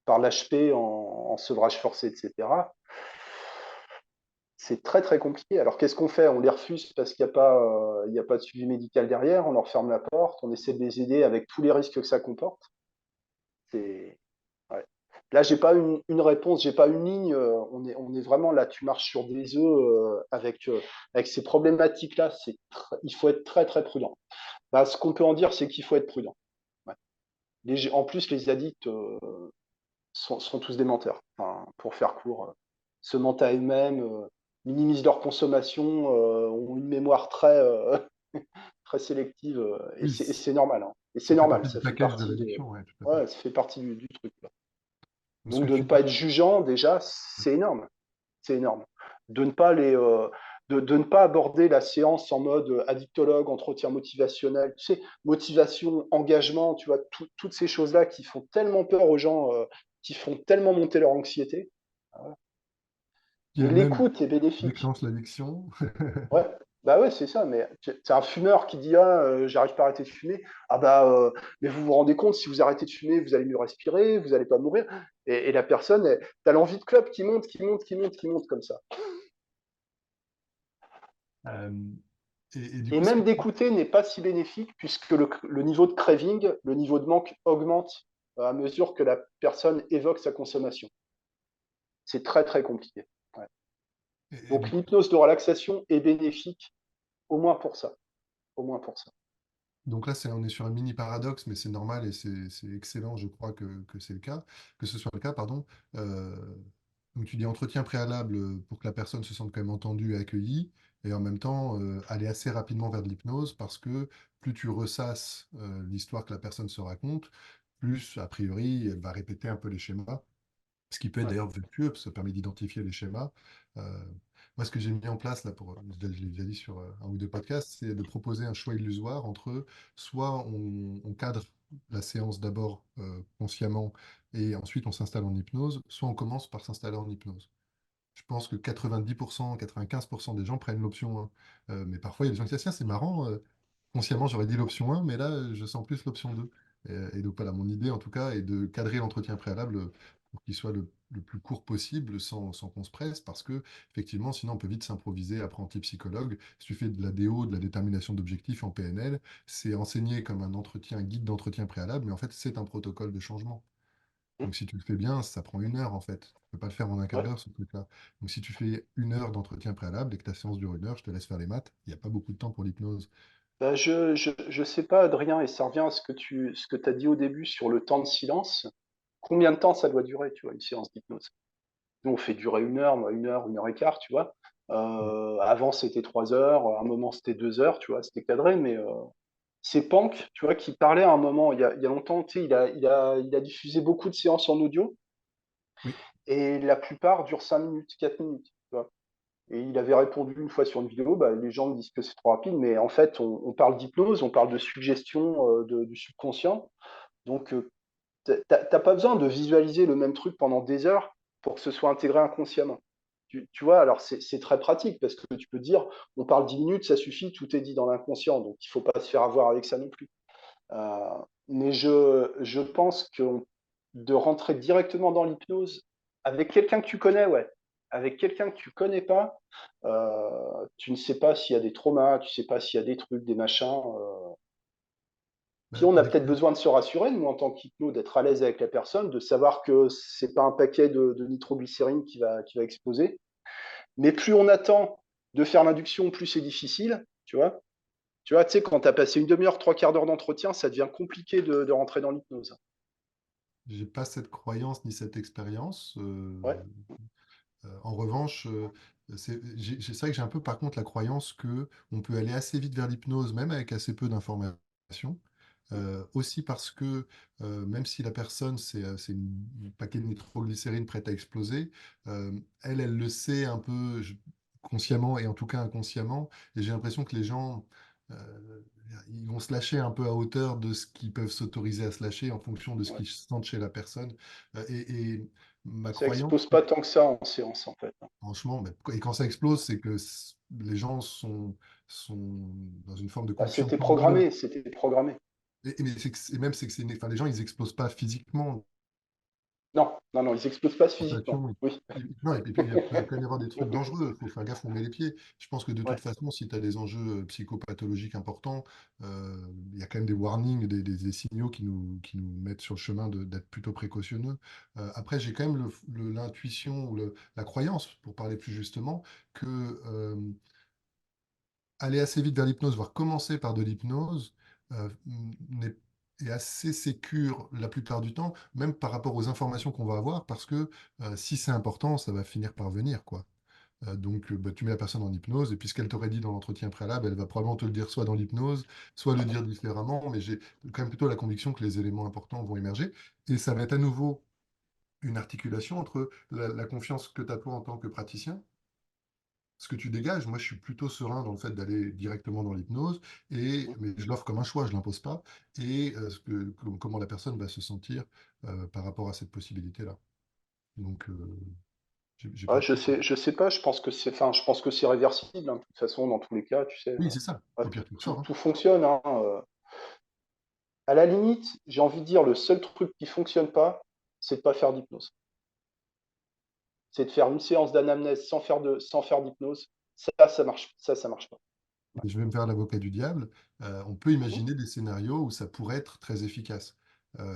l'HP en sevrage forcé, etc. C'est très très compliqué. Alors qu'est-ce qu'on fait? On les refuse parce qu'il y a pas de suivi médical derrière, on leur ferme la porte, on essaie de les aider avec tous les risques que ça comporte. C'est ouais. Là, j'ai pas une réponse, j'ai pas une ligne. On est vraiment là, tu marches sur des œufs avec ces problématiques-là. Il faut être très très prudent. Bah, ce qu'on peut en dire, c'est qu'il faut être prudent. Ouais. En plus, les addicts sont tous des menteurs. Enfin, pour faire court, se mentent à eux-mêmes, minimisent leur consommation, ont une mémoire très sélective, et Oui, c'est normal, hein. Et c'est ça fait normal, partie du package de l'addiction, ouais, tout à fait. ouais, ça fait partie du truc, là. Ce que Donc de ne tu pas être dis, jugeant, déjà, c'est énorme. C'est énorme. De ne pas de ne pas aborder la séance en mode addictologue, entretien motivationnel, tu sais, motivation, engagement, tu vois, toutes ces choses-là qui font tellement peur aux gens, qui font tellement monter leur anxiété. qui Et elle-même l'écoute est bénéfique. déclenche l'addiction. Ouais, bah ouais, c'est ça. Mais c'est un fumeur qui dit ah, j'arrive pas à arrêter de fumer. Ah bah, mais vous vous rendez compte, si vous arrêtez de fumer, vous allez mieux respirer, vous allez pas mourir. Et la personne, t'as l'envie de clope qui monte, qui monte, qui monte, qui monte comme ça. Euh, et du Et coup, ce que même d'écouter n'est pas si bénéfique puisque le niveau de craving, le niveau de manque augmente à mesure que la personne évoque sa consommation. C'est très très compliqué. Ouais. et Donc du coup, l'hypnose de relaxation est bénéfique au moins pour ça. Au moins pour ça. donc là, on est sur un mini paradoxe, mais c'est normal et c'est excellent, je crois que c'est le cas, que ce soit le cas, pardon. Euh, donc tu dis entretien préalable pour que la personne se sente quand même entendue et accueillie, et en même temps aller assez rapidement vers de l'hypnose parce que plus tu ressasses l'histoire que la personne se raconte, plus a priori elle va répéter un peu les schémas. Ce qui peut être Ouais. d'ailleurs vertueux, parce que ça permet d'identifier les schémas. Euh, Moi, ce que j'ai mis en place, là, je l'ai déjà dit sur un ou deux podcasts, c'est de proposer un choix illusoire entre soit on cadre la séance d'abord consciemment et ensuite on s'installe en hypnose, soit on commence par s'installer en hypnose. Je pense que 90%, 95% des gens prennent l'option 1. Mais parfois, il y a des gens qui disent, tiens, c'est marrant, consciemment, j'aurais dit l'option 1, mais là, je sens plus l'option 2. Et donc, voilà, mon idée, en tout cas, est de cadrer l'entretien préalable pour qu'il soit le plus court possible, sans qu'on se presse, parce que, effectivement, sinon, on peut vite s'improviser apprenti psychologue. Si tu fais de la DO, de la détermination d'objectifs en PNL, c'est enseigné comme un entretien, un guide d'entretien préalable, mais en fait, c'est un protocole de changement. Donc si tu le fais bien, ça prend 1 heure en fait. Tu ne peux pas le faire en un quart Ouais. d'heure ce truc-là. Donc si tu fais 1 heure d'entretien préalable et que ta séance dure 1 heure, je te laisse faire les maths. Il n'y a pas beaucoup de temps pour l'hypnose. Bah, je sais pas, Adrien, et ça revient à ce que tu as dit au début sur le temps de silence. Combien de temps ça doit durer, tu vois, une séance d'hypnose? Nous, on fait durer 1 heure, moi, 1 heure, 1 heure et quart, tu vois. Avant, c'était 3 heures, à un moment, c'était 2 heures, tu vois, c'était cadré, mais c'est Pank, tu vois, qui parlait à un moment, il y a longtemps, tu sais, il a diffusé beaucoup de séances en audio, Oui, et la plupart durent 5 minutes, 4 minutes, tu vois. Et il avait répondu une fois sur une vidéo, bah, les gens disent que c'est trop rapide, mais en fait, on parle d'hypnose, on parle de suggestion du subconscient. Donc, t'as pas besoin de visualiser le même truc pendant des heures pour que ce soit intégré inconsciemment. Tu vois, alors c'est très pratique parce que tu peux dire, on parle 10 minutes, ça suffit, tout est dit dans l'inconscient, donc il faut pas se faire avoir avec ça non plus. Euh, mais je pense que de rentrer directement dans l'hypnose avec quelqu'un que tu connais, ouais. Avec quelqu'un que tu connais pas, tu ne sais pas s'il y a des traumas, tu sais pas s'il y a des trucs, des machins. Puis Bah, on a peut-être besoin de se rassurer, nous, en tant qu'hypno, d'être à l'aise avec la personne, de savoir que c'est pas un paquet de nitroglycérine qui va exploser. Mais plus on attend de faire l'induction, plus c'est difficile, tu vois. Tu sais, quand tu as passé une demi-heure, trois quarts d'heure d'entretien, ça devient compliqué de rentrer dans l'hypnose. j'ai pas cette croyance ni cette expérience. Ouais, En revanche, c'est vrai que j'ai un peu par contre la croyance que on peut aller assez vite vers l'hypnose, même avec assez peu d'informations. Aussi parce que même si la personne, c'est un paquet de nitroglycérine prête à exploser, elle le sait un peu consciemment et en tout cas inconsciemment. Et j'ai l'impression que les gens, ils vont se lâcher un peu à hauteur de ce qu'ils peuvent s'autoriser à se lâcher en fonction de ce ouais. qu'ils sentent chez la personne. Et ma Ça croyance, explose pas tant que ça en séance, en fait. franchement, et quand ça explose, c'est que les gens sont dans une forme de Bah, confiance en eux. c'était programmé. Et même, c'est que enfin, les gens, ils explosent pas physiquement. Non, non, non, ils explosent pas physiquement. Tentation, Oui. non, et puis il peut y avoir des trucs dangereux, il faut faire gaffe où on met les pieds. Je pense que de toute Ouais. façon, si tu as des enjeux psychopathologiques importants, il y a quand même des warnings, des signaux qui nous mettent sur le chemin d'être plutôt précautionneux. Après, j'ai quand même l'intuition ou la croyance, pour parler plus justement, que aller assez vite vers l'hypnose, voire commencer par de l'hypnose, n'est est assez sécure la plupart du temps, même par rapport aux informations qu'on va avoir, parce que si c'est important, ça va finir par venir, quoi. Donc, bah, tu mets la personne en hypnose, et puis ce qu'elle t'aurait dit dans l'entretien préalable, elle va probablement te le dire soit dans l'hypnose, soit le dire différemment, mais j'ai quand même plutôt la conviction que les éléments importants vont émerger, et ça va être à nouveau une articulation entre la confiance que tu as toi en tant que praticien, ce que tu dégages. Moi, je suis plutôt serein dans le fait d'aller directement dans l'hypnose, mais je l'offre comme un choix, je ne l'impose pas, et comment la personne va se sentir par rapport à cette possibilité-là. Donc, j'ai Ouais, pas trop. je sais pas, enfin, je pense que c'est réversible, hein, de toute façon, dans tous les cas, tu sais. Oui, c'est ça. Ouais, Au pire, tu ressors, hein. tout fonctionne, hein. À la limite, j'ai envie de dire, le seul truc qui fonctionne pas, c'est de pas faire d'hypnose. C'est de faire une séance d'anamnèse sans faire d'hypnose. Ça marche pas. Et je vais me faire l'avocat du diable. On peut Mhm. imaginer des scénarios où ça pourrait être très efficace.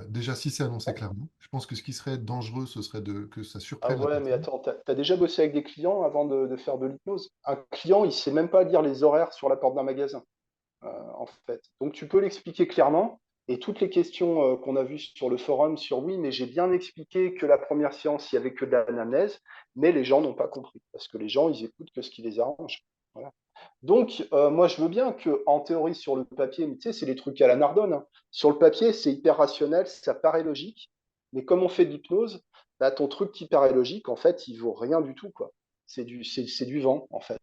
Déjà, si c'est annoncé Ouais. clairement, je pense que ce qui serait dangereux, ce serait que ça Ah surprenne la ouais, mais personne. attends, t'as déjà bossé avec des clients avant de faire de l'hypnose? Un client, il sait même pas lire les horaires sur la porte d'un magasin. En fait. Donc tu peux l'expliquer clairement. Et toutes les questions qu'on a vues sur le forum sur oui, mais j'ai bien expliqué que la première séance, il n'y avait que de l'anamnèse, mais les gens n'ont pas compris, parce que les gens, ils écoutent que ce qui les arrange. Voilà. Donc, moi, je veux bien que, en théorie, sur le papier, mais tu sais, c'est les trucs à la Nardone, hein. Sur le papier, c'est hyper rationnel, ça paraît logique, mais comme on fait de l'hypnose, bah, ton truc qui paraît logique, en fait, il vaut rien du tout, quoi. C'est du vent, en fait.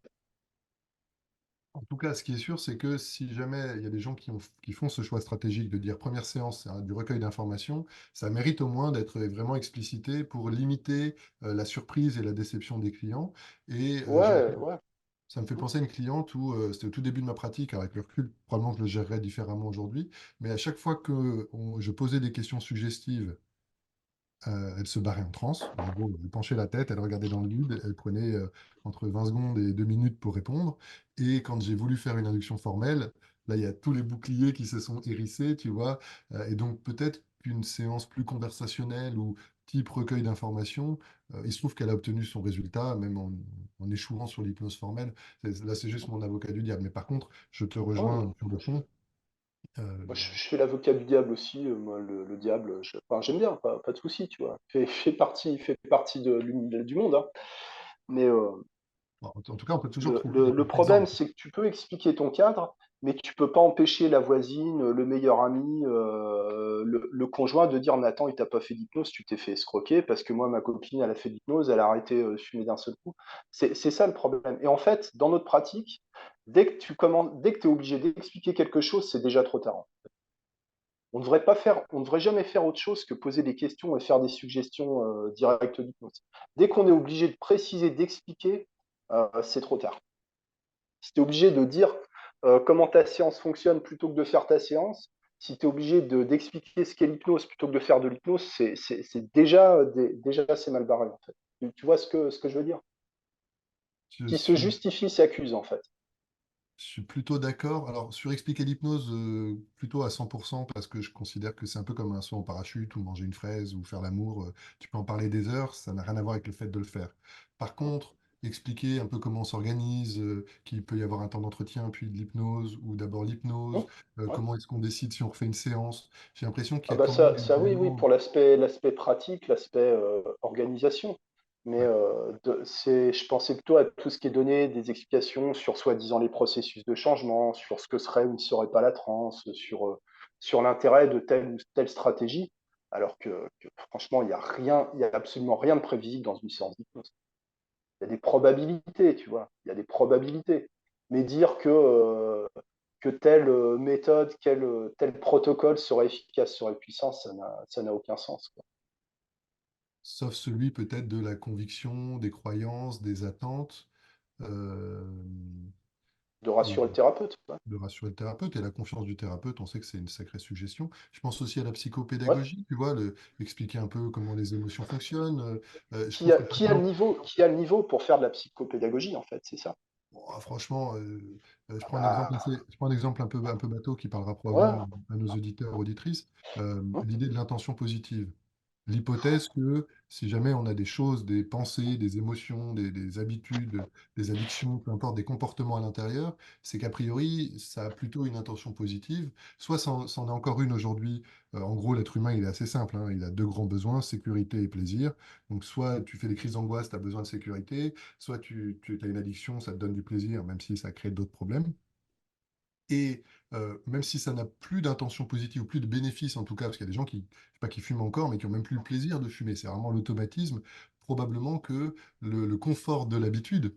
En tout cas, ce qui est sûr, c'est que si jamais il y a des gens qui font ce choix stratégique de dire première séance, c'est du recueil d'informations, ça mérite au moins d'être vraiment explicité pour limiter la surprise et la déception des clients. Et Ouais, ouais. ça me fait penser à une cliente où c'était au tout début de ma pratique, avec le recul, probablement je le gérerais différemment aujourd'hui, mais à chaque fois que je posais des questions suggestives, elle se barrait en transe. En gros, elle penchait la tête, elle regardait dans le vide, elle prenait entre 20 secondes et 2 minutes pour répondre. Et quand j'ai voulu faire une induction formelle, là, il y a tous les boucliers qui se sont hérissés, tu vois. Et donc, peut-être qu'une séance plus conversationnelle ou type recueil d'informations, il se trouve qu'elle a obtenu son résultat, même en échouant sur l'hypnose formelle. Là, c'est juste mon avocat du diable. Mais par contre, je te Oh, rejoins non. sur le fond. Euh, Moi, je fais l'avocat du diable aussi. Moi, le diable, enfin, j'aime bien, pas de souci, tu vois. Il fait partie du monde, hein. Mais en tout cas, on peut toujours le, trouver le- des le problème, contre-exemples. c'est que tu peux expliquer ton cadre, mais tu peux pas empêcher la voisine, le meilleur ami, le conjoint de dire, mais attends, il t'a pas fait d'hypnose, tu t'es fait escroquer, parce que moi, ma copine, elle a fait d'hypnose, elle a arrêté de fumer d'un seul coup. C'est ça le problème. Et en fait, dans notre pratique, dès que tu es obligé d'expliquer quelque chose, c'est déjà trop tard. On ne devrait jamais faire autre chose que poser des questions et faire des suggestions directes d'hypnose. Dès qu'on est obligé de préciser, d'expliquer, c'est trop tard. Si tu es obligé de dire comment ta séance fonctionne plutôt que de faire ta séance, si tu es obligé d'expliquer ce qu'est l'hypnose plutôt que de faire de l'hypnose, c'est déjà assez mal barré en fait. Tu vois ce que je veux dire? Je Qui se suis justifie s'accuse en fait. Je suis plutôt d'accord. Alors, sur expliquer l'hypnose, plutôt à 100%, parce que je considère que c'est un peu comme un saut en parachute ou manger une fraise ou faire l'amour. Tu peux en parler des heures, ça n'a rien à voir avec le fait de le faire. Par contre, expliquer un peu comment on s'organise, qu'il peut y avoir un temps d'entretien, puis de l'hypnose, ou d'abord l'hypnose, Ouais. comment est-ce qu'on décide si on refait une séance. J'ai l'impression qu'il Ah y a bah quand même ça oui, oui, vraiment... pour l'aspect pratique, l'aspect organisation. Mais Ouais. je pensais plutôt à tout ce qui est donné, des explications sur soi-disant les processus de changement, sur ce que serait ou ne serait pas la transe, sur l'intérêt de telle ou telle stratégie, alors que franchement, il y a absolument rien de prévisible dans une séance d'hypnose. Il y a des probabilités, tu vois, il y a des probabilités. Mais dire que telle méthode, tel protocole serait efficace, serait puissant, ça n'a aucun sens, quoi. Sauf celui peut-être de la conviction, des croyances, des attentes. euh, De et rassurer le thérapeute. Ouais. de rassurer le thérapeute et la confiance du thérapeute, on sait que c'est une sacrée suggestion. Je pense aussi à la Ouais. psychopédagogie, tu vois, expliquer un peu comment les émotions fonctionnent. Je Qui trouve a, que par qui a le exemple, niveau, qui a le niveau pour faire de la psychopédagogie, en fait, c'est ça. bon, franchement, je Ah prends un exemple bah, je prends un exemple un peu bateau qui parlera ouais. probablement à nos auditeurs, auditrices, Hein. l'idée de l'intention positive. L'hypothèse que si jamais on a des choses, des pensées, des émotions, des habitudes, des addictions, peu importe, des comportements à l'intérieur, c'est qu'a priori, ça a plutôt une intention positive. Soit c'en est encore une aujourd'hui. En gros, l'être humain, il est assez simple, hein. Il a deux grands besoins, sécurité et plaisir. Donc, soit tu fais des crises d'angoisse, tu as besoin de sécurité, soit tu as une addiction, ça te donne du plaisir, même si ça crée d'autres problèmes. Et même si ça n'a plus d'intention positive ou plus de bénéfice en tout cas, parce qu'il y a des gens qui, je sais pas, qui fument encore, mais qui ont même plus le plaisir de fumer, c'est vraiment l'automatisme, probablement que le confort de l'habitude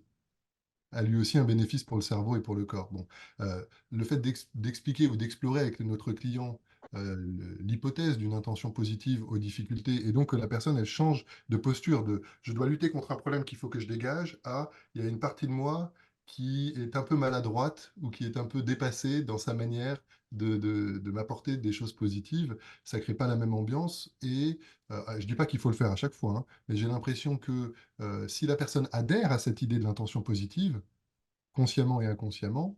a lui aussi un bénéfice pour le cerveau et pour le corps. Bon, le fait d'expliquer ou d'explorer avec notre client l'hypothèse d'une intention positive aux difficultés, et donc que la personne, elle change de posture, de je dois lutter contre un problème qu'il faut que je dégage, à il y a une partie de moi qui est un peu maladroite ou qui est un peu dépassée dans sa manière de m'apporter des choses positives, ça crée pas la même ambiance. Et je dis pas qu'il faut le faire à chaque fois, hein, mais j'ai l'impression que si la personne adhère à cette idée de l'intention positive, consciemment et inconsciemment,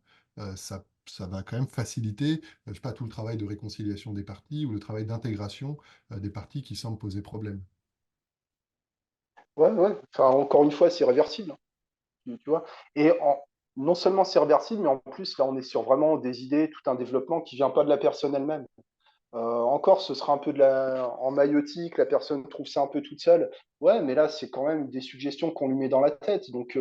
ça va quand même faciliter, je sais pas, tout le travail de réconciliation des parties ou le travail d'intégration des parties qui semblent poser problème. Ouais, ouais. Enfin, encore une fois, c'est réversible, hein, tu vois. Et non seulement c'est réversible, mais en plus, là, on est sur vraiment des idées, tout un développement qui vient pas de la personne elle-même. Encore, ce sera un peu en maïotique, la personne trouve ça un peu toute seule. Ouais, mais là, c'est quand même des suggestions qu'on lui met dans la tête. Donc,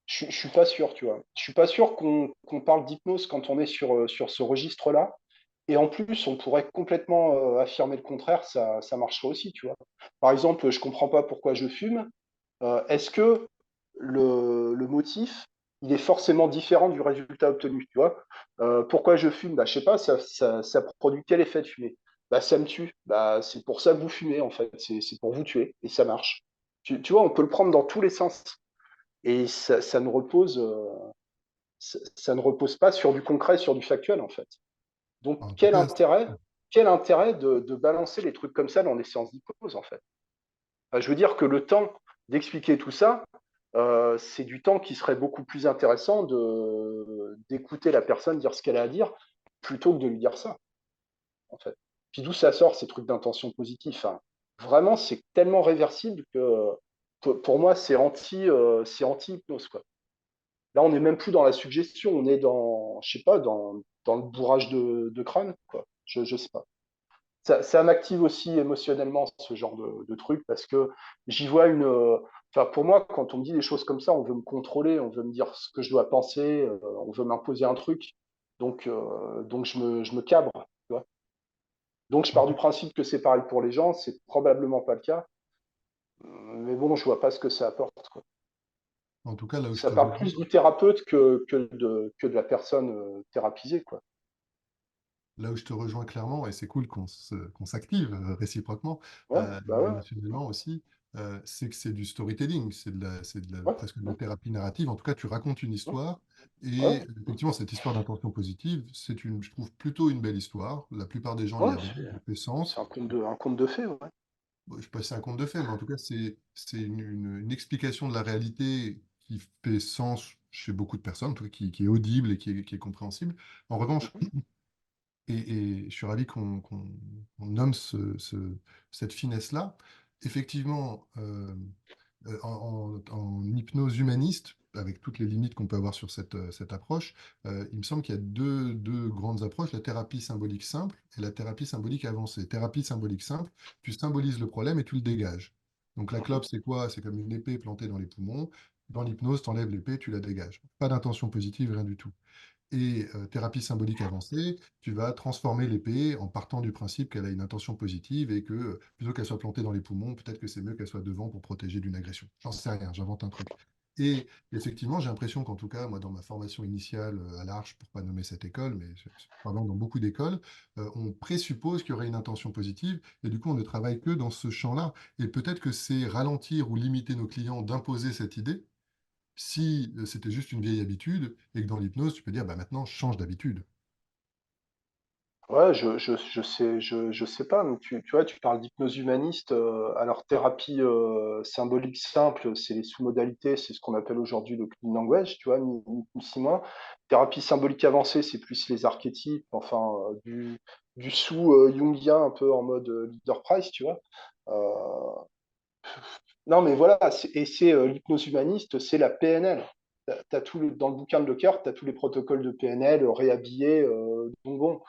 je suis pas sûr, tu vois. Je suis pas sûr qu'on parle d'hypnose quand on est sur ce registre-là. Et en plus, on pourrait complètement affirmer le contraire, ça marcherait aussi, tu vois. Par exemple, je comprends pas pourquoi je fume. Est-ce que le motif, il est forcément différent du résultat obtenu, tu vois? Pourquoi je fume? Bah, je sais pas, ça produit quel effet de fumer? Bah, ça me tue. Bah, c'est pour ça que vous fumez, en fait. C'est pour vous tuer, et ça marche. Tu vois, on peut le prendre dans tous les sens. Et ça ne repose pas sur du concret, sur du factuel, en fait. Donc, En tout cas, quel intérêt de balancer les trucs comme ça dans des séances d'hypnose, en fait? Enfin, je veux dire que le temps d'expliquer tout ça, c'est du temps qui serait beaucoup plus intéressant d'écouter la personne dire ce qu'elle a à dire plutôt que de lui dire ça, en fait. Puis d'où ça sort ces trucs d'intention positive, enfin, vraiment, c'est tellement réversible que pour moi, c'est anti-hypnose, quoi. Là, on n'est même plus dans la suggestion, on est dans, je sais pas, dans le bourrage de crâne, quoi. Je sais pas. Ça m'active aussi émotionnellement ce genre de truc parce que j'y vois enfin, pour moi, quand on me dit des choses comme ça, on veut me contrôler, on veut me dire ce que je dois penser, on veut m'imposer un truc. Donc je me cabre, tu vois. Donc je pars du principe que c'est pareil pour les gens, c'est probablement pas le cas, mais bon, je vois pas ce que ça apporte, quoi. En tout cas, là où je Ça te part rejoins, plus du thérapeute que de la personne thérapisée, quoi. là où je te rejoins clairement, et c'est cool qu'on s'active réciproquement, Ouais, bah ouais, émotionnellement aussi, c'est que c'est du storytelling, ouais, presque de la ouais, thérapie narrative. En tout cas, tu racontes une ouais, histoire, ouais, et effectivement, cette histoire d'intention positive, je trouve plutôt une belle histoire. La plupart des gens y ouais, adhèrent, ça fait c'est sens. un conte de fées, ouais. Bon, je sais pas si c'est un conte de fait, mais en tout cas, c'est une explication de la réalité qui fait sens chez beaucoup de personnes, en tout cas, qui est audible et qui est compréhensible. En revanche, Mhm, et je suis ravi qu'on nomme cette finesse-là. Effectivement, en hypnose humaniste, avec toutes les limites qu'on peut avoir sur cette approche, il me semble qu'il y a deux grandes approches, la thérapie symbolique simple et la thérapie symbolique avancée. Thérapie symbolique simple, tu symbolises le problème et tu le dégages. Donc la mhm. clope, c'est quoi? C'est comme une épée plantée dans les poumons. Dans l'hypnose, tu enlèves l'épée, tu la dégages. Pas d'intention positive, rien du tout. Et thérapie symbolique avancée, tu vas transformer l'épée en partant du principe qu'elle a une intention positive et que plutôt qu'elle soit plantée dans les poumons, peut-être que c'est mieux qu'elle soit devant pour protéger d'une agression. J'en sais rien, j'invente un truc. Et effectivement, j'ai l'impression qu'en tout cas, moi, dans ma formation initiale à l'Arche, pour pas nommer cette école, mais pardon, dans beaucoup d'écoles, on présuppose qu'il y aurait une intention positive et du coup, on ne travaille que dans ce champ-là. Et peut-être que c'est ralentir ou limiter nos clients d'imposer cette idée si c'était juste une vieille habitude et que dans l'hypnose, tu peux dire, bah maintenant, change d'habitude. Ouais, je sais pas, mais tu vois, tu parles d'hypnose humaniste. Alors, thérapie symbolique simple, c'est les sous-modalités, c'est ce qu'on appelle aujourd'hui le clean language, tu vois, ni plus ni moins. Thérapie symbolique avancée, c'est plus les archétypes, enfin, du sous-jungien, un peu en mode leader price, tu vois. Euh, non, mais voilà, c'est l'hypnose humaniste, c'est la PNL. Dans le bouquin de Lecoeur, tu as tous les protocoles de PNL réhabillés. Donc bon,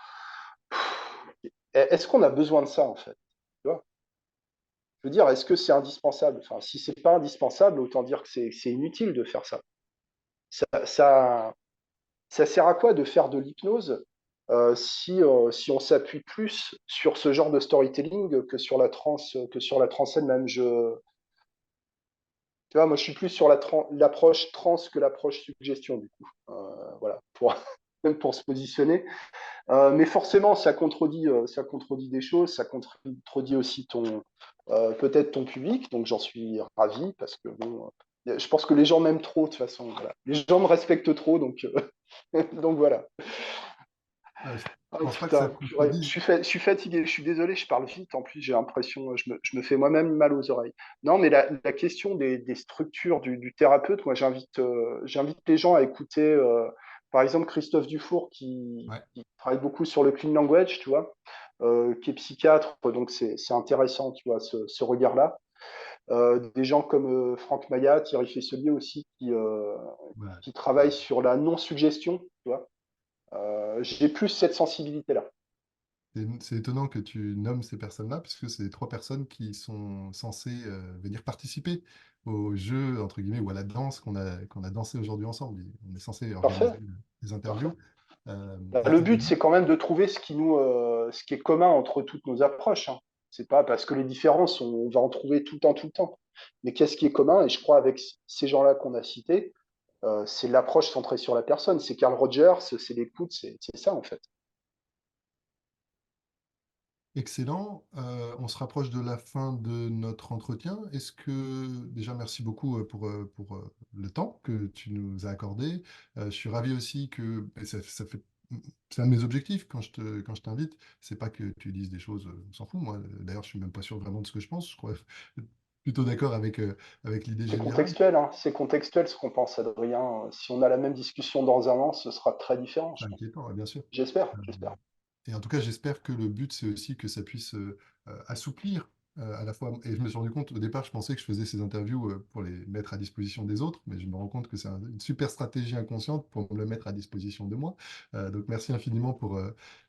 est-ce qu'on a besoin de ça, en fait? Tu vois. Je veux dire, est-ce que c'est indispensable? Enfin, si c'est pas indispensable, autant dire que c'est inutile de faire ça. Ça, ça. Ça sert à quoi de faire de l'hypnose si on s'appuie plus sur ce genre de storytelling que sur la trance elle-même? Tu vois, moi, je suis plus sur l'approche trans que l'approche suggestion, du coup. Voilà, pour se positionner. Mais forcément, ça contredit des choses, ça contredit aussi peut-être ton public, donc j'en suis ravi, parce que bon, je pense que les gens m'aiment trop, de toute façon. Voilà. Les gens me respectent trop, donc, donc voilà. Je Ah, pense pas que ça putain, te purée, contredise. je suis fatigué, je suis désolé, je parle vite, en plus j'ai l'impression, je me fais moi-même mal aux oreilles. Non, mais la question des structures du thérapeute, moi j'invite les gens à écouter, par exemple, Christophe Dufour Ouais, qui travaille beaucoup sur le clean language, tu vois, qui est psychiatre, donc c'est intéressant, tu vois, ce regard-là. Des gens comme Franck Mayat, Thierry Fesselier aussi, voilà. qui travaillent sur la non-suggestion, tu vois. J'ai plus cette sensibilité-là. C'est étonnant que tu nommes ces personnes-là, puisque c'est trois personnes qui sont censées venir participer au jeu, entre guillemets, ou à la danse qu'on a dansé aujourd'hui ensemble. On est censé organiser Parfait, des parfait. interviews. Bah, Et, le et des- but, c'est quand même de trouver ce qui est commun entre toutes nos approches, hein. C'est pas parce que les différences, on va en trouver tout le temps, tout le temps. Mais qu'est-ce qui est commun? Et je crois avec ces gens-là qu'on a cités, c'est l'approche centrée sur la personne. C'est Carl Rogers, c'est l'écoute, c'est ça en fait. Excellent. On se rapproche de la fin de notre entretien. Est-ce que, déjà, merci beaucoup pour le temps que tu nous as accordé. Je suis ravi aussi que, et c'est un de mes objectifs quand je t'invite. C'est pas que tu dises des choses, on s'en fout, moi. D'ailleurs, je suis même pas sûr vraiment de ce que je pense. Je crois plutôt d'accord avec l'idée générale. C'est contextuel ce qu'on pense, Adrien. Si on a la même discussion dans un an, ce sera très différent, C'est je pense. inquiétant, ouais, bien sûr. J'espère, Euh, j'espère. Et en tout cas, j'espère que le but, c'est aussi que ça puisse assouplir à la fois. Et je me suis rendu compte, au départ, je pensais que je faisais ces interviews pour les mettre à disposition des autres, mais je me rends compte que une super stratégie inconsciente pour me le mettre à disposition de moi. Donc, merci infiniment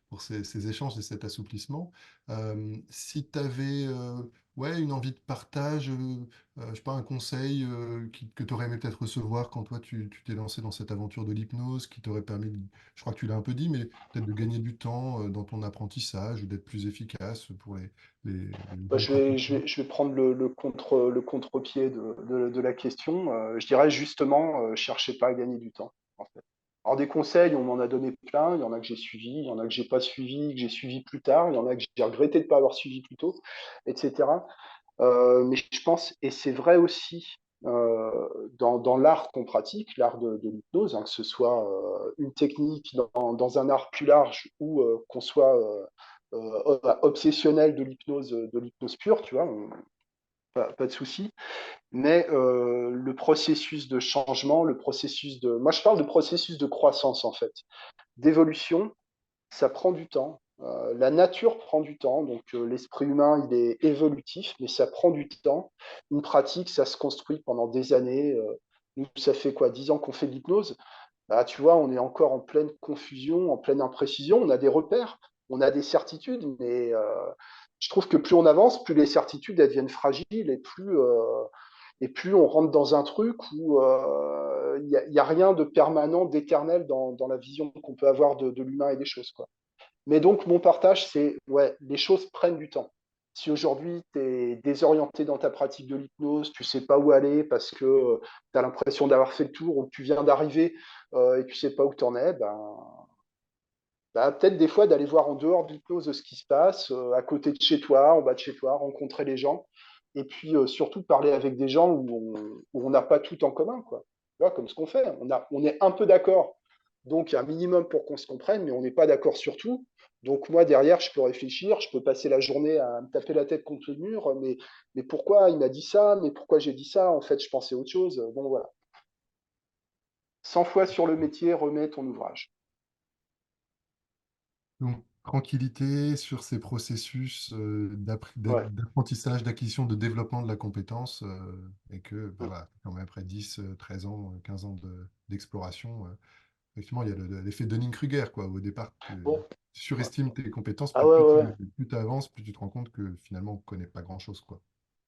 pour ces échanges et cet assouplissement. Si tu avais ouais, une envie de partage, je sais pas, un conseil que tu aurais aimé peut-être recevoir quand toi tu t'es lancé dans cette aventure de l'hypnose, qui t'aurait permis, je crois que tu l'as un peu dit, mais peut-être de gagner du temps dans ton apprentissage ou d'être plus efficace pour les Bah, jeunes praticiens. je vais prendre le contre-pied de la question. Je dirais justement, cherchez pas à gagner du temps, en fait. Alors des conseils, on m'en a donné plein. Il y en a que j'ai suivis, il y en a que j'ai pas suivis, que j'ai suivis plus tard, il y en a que j'ai regretté de pas avoir suivi plus tôt, etc. Mais je pense, et c'est vrai aussi dans l'art qu'on pratique, l'art de l'hypnose, hein, que ce soit une technique dans un art plus large ou qu'on soit obsessionnel de l'hypnose pure, tu vois, pas de souci. Mais le processus de changement, le processus de... Moi, je parle de processus de croissance, en fait, d'évolution, ça prend du temps. La nature prend du temps, donc l'esprit humain, il est évolutif, mais ça prend du temps. Une pratique, ça se construit pendant des années. Nous, ça fait quoi, 10 ans qu'on fait de l'hypnose. Bah, tu vois, on est encore en pleine confusion, en pleine imprécision. On a des repères, on a des certitudes, mais je trouve que plus on avance, plus les certitudes elles deviennent fragiles et plus on rentre dans un truc où y a rien de permanent, d'éternel dans la vision qu'on peut avoir de l'humain et des choses, quoi. Mais donc, mon partage, c'est, ouais, les choses prennent du temps. Si aujourd'hui, tu es désorienté dans ta pratique de l'hypnose, tu sais pas où aller parce que tu as l'impression d'avoir fait le tour ou que tu viens d'arriver et tu sais pas où tu en es, bah, peut-être des fois d'aller voir en dehors de l'hypnose ce qui se passe, à côté de chez toi, en bas de chez toi, rencontrer les gens, et puis surtout parler avec des gens où on n'a pas tout en commun, quoi. Tu vois, comme ce qu'on fait. On est un peu d'accord, donc il y a un minimum pour qu'on se comprenne, mais on n'est pas d'accord sur tout. Donc moi, derrière, je peux réfléchir, je peux passer la journée à me taper la tête contre le mur, mais pourquoi il m'a dit ça, mais pourquoi j'ai dit ça, en fait, je pensais autre chose. Bon, voilà. 100 fois sur le métier, remets ton ouvrage. Donc, tranquillité sur ces processus Ouais. d'apprentissage, d'acquisition, de développement de la compétence, et que, bah, voilà, quand même après 10 13 ans, 15 ans d'exploration, effectivement, il y a l'effet Dunning-Kruger, quoi. Au départ, Bon. tu surestimes tes compétences, Ah puis ouais, ouais, ouais. plus tu avances, plus tu te rends compte que finalement, on ne connaît pas grand-chose, quoi.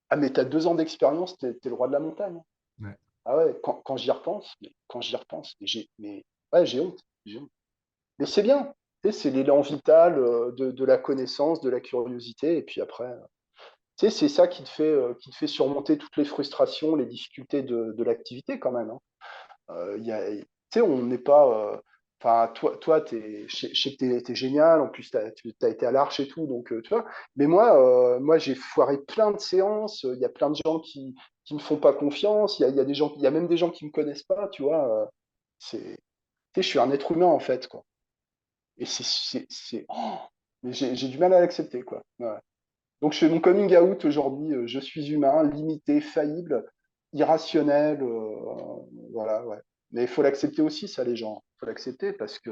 Ah, mais t'as 2 ans d'expérience, t'es le roi de la montagne. Ouais. Ah ouais, quand j'y repense, quand j'y repense, mais ouais, j'ai honte, j'ai honte. Mais c'est bien, tu sais, c'est l'élan vital de la connaissance, de la curiosité, et puis après, tu sais, c'est ça qui te fait surmonter toutes les frustrations, les difficultés de l'activité quand même, hein. Tu sais, on n'est pas. Enfin, je sais que t'es génial, en plus, tu as été à l'Arche et tout, donc tu vois. Mais moi j'ai foiré plein de séances, il y a plein de gens qui me font pas confiance, il y a des gens, il y a même des gens qui me connaissent pas, tu vois. Tu sais, je suis un être humain, en fait, quoi. Et oh, mais j'ai du mal à l'accepter, quoi. Ouais. Donc, je fais mon coming out aujourd'hui. Je suis humain, limité, faillible, irrationnel. Voilà, ouais. Mais il faut l'accepter aussi, ça, les gens. Il faut l'accepter parce que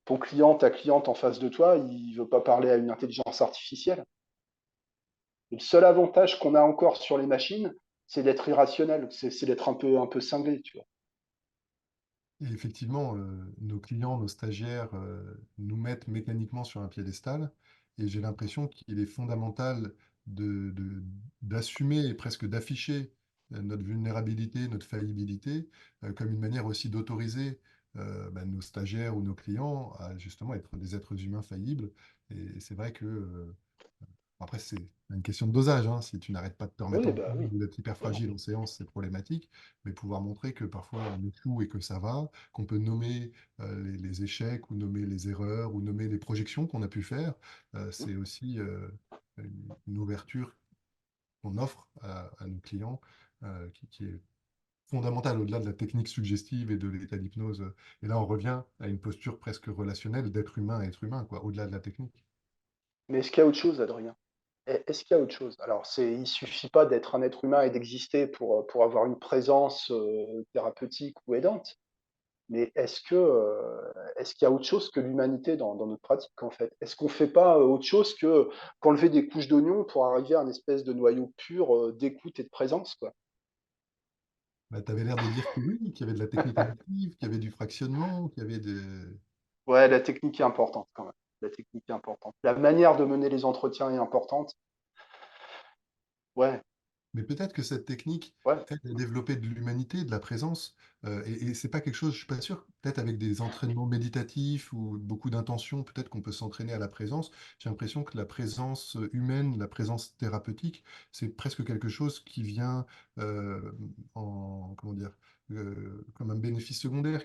ton client, ta cliente en face de toi, il veut pas parler à une intelligence artificielle. Et le seul avantage qu'on a encore sur les machines, c'est d'être irrationnel, c'est d'être un peu cinglé, tu vois. Et effectivement, nos clients, nos stagiaires nous mettent mécaniquement sur un piédestal. Et j'ai l'impression qu'il est fondamental d'assumer et presque d'afficher notre vulnérabilité, notre faillibilité, comme une manière aussi d'autoriser bah, nos stagiaires ou nos clients à justement être des êtres humains faillibles. Et c'est vrai que après, c'est une question de dosage, hein. Si tu n'arrêtes pas de te remettre Oui, en bah cause oui. ou d'être hyper Non, non. fragile en séance, c'est problématique. Mais pouvoir montrer que parfois on échoue et que ça va, qu'on peut nommer les échecs ou nommer les erreurs ou nommer les projections qu'on a pu faire, c'est aussi une ouverture qu'on offre à nos clients qui est fondamentale au-delà de la technique suggestive et de l'état d'hypnose. Et là, on revient à une posture presque relationnelle d'être humain à être humain, quoi, au-delà de la technique. Mais est-ce qu'il y a autre chose, Adrien? Est-ce qu'il y a autre chose? Alors, il suffit pas d'être un être humain et d'exister pour avoir une présence thérapeutique ou aidante. Mais est-ce qu'il y a autre chose que l'humanité dans notre pratique, en fait? Est-ce qu'on fait pas autre chose que qu'enlever des couches d'oignons pour arriver à un espèce de noyau pur d'écoute et de présence, quoi? Bah, tu avais l'air de dire que oui, qu'il y avait de la technique addictive, qu'il y avait du fractionnement, qu'il y avait de... Ouais, la technique est importante quand même. La technique est importante. La manière de mener les entretiens est importante. Ouais, Mais peut-être que cette technique ouais. aide à développer de l'humanité, de la présence, et c'est pas quelque chose, je suis pas sûr, peut-être avec des entraînements méditatifs ou beaucoup d'intention, peut-être qu'on peut s'entraîner à la présence. J'ai l'impression que la présence humaine, la présence thérapeutique, c'est presque quelque chose qui vient comment dire, comme un bénéfice secondaire,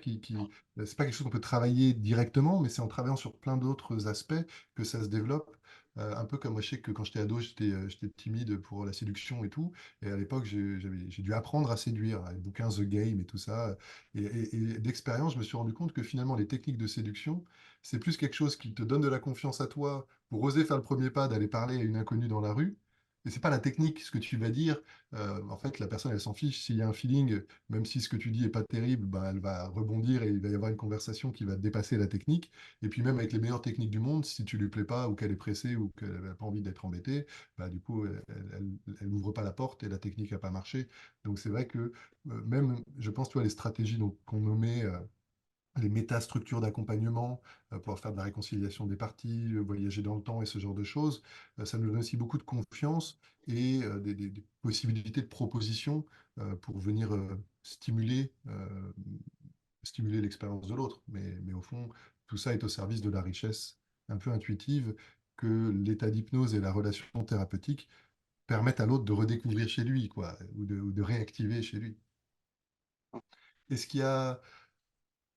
c'est pas quelque chose qu'on peut travailler directement, mais c'est en travaillant sur plein d'autres aspects que ça se développe. Un peu comme moi, je sais que quand j'étais ado, j'étais timide pour la séduction et tout. Et à l'époque, j'ai dû apprendre à séduire, les bouquins The Game et tout ça. Et d'expérience, je me suis rendu compte que finalement, les techniques de séduction, c'est plus quelque chose qui te donne de la confiance à toi pour oser faire le premier pas d'aller parler à une inconnue dans la rue. Et c'est pas la technique, ce que tu vas dire. En fait, la personne, elle s'en fiche. S'il y a un feeling, même si ce que tu dis est pas terrible, bah, elle va rebondir et il va y avoir une conversation qui va dépasser la technique. Et puis même avec les meilleures techniques du monde, si tu lui plais pas ou qu'elle est pressée ou qu'elle n'a pas envie d'être embêtée, bah, du coup, elle n'ouvre pas la porte et la technique n'a pas marché. Donc c'est vrai que même, je pense, tu vois, les stratégies qu'on nommait les métastructures d'accompagnement, pouvoir faire de la réconciliation des parties, voyager dans le temps et ce genre de choses, ça nous donne aussi beaucoup de confiance et des possibilités de propositions pour venir stimuler l'expérience de l'autre. Mais au fond, tout ça est au service de la richesse un peu intuitive que l'état d'hypnose et la relation thérapeutique permettent à l'autre de redécouvrir chez lui, quoi, ou de réactiver chez lui. Est-ce qu'il y a,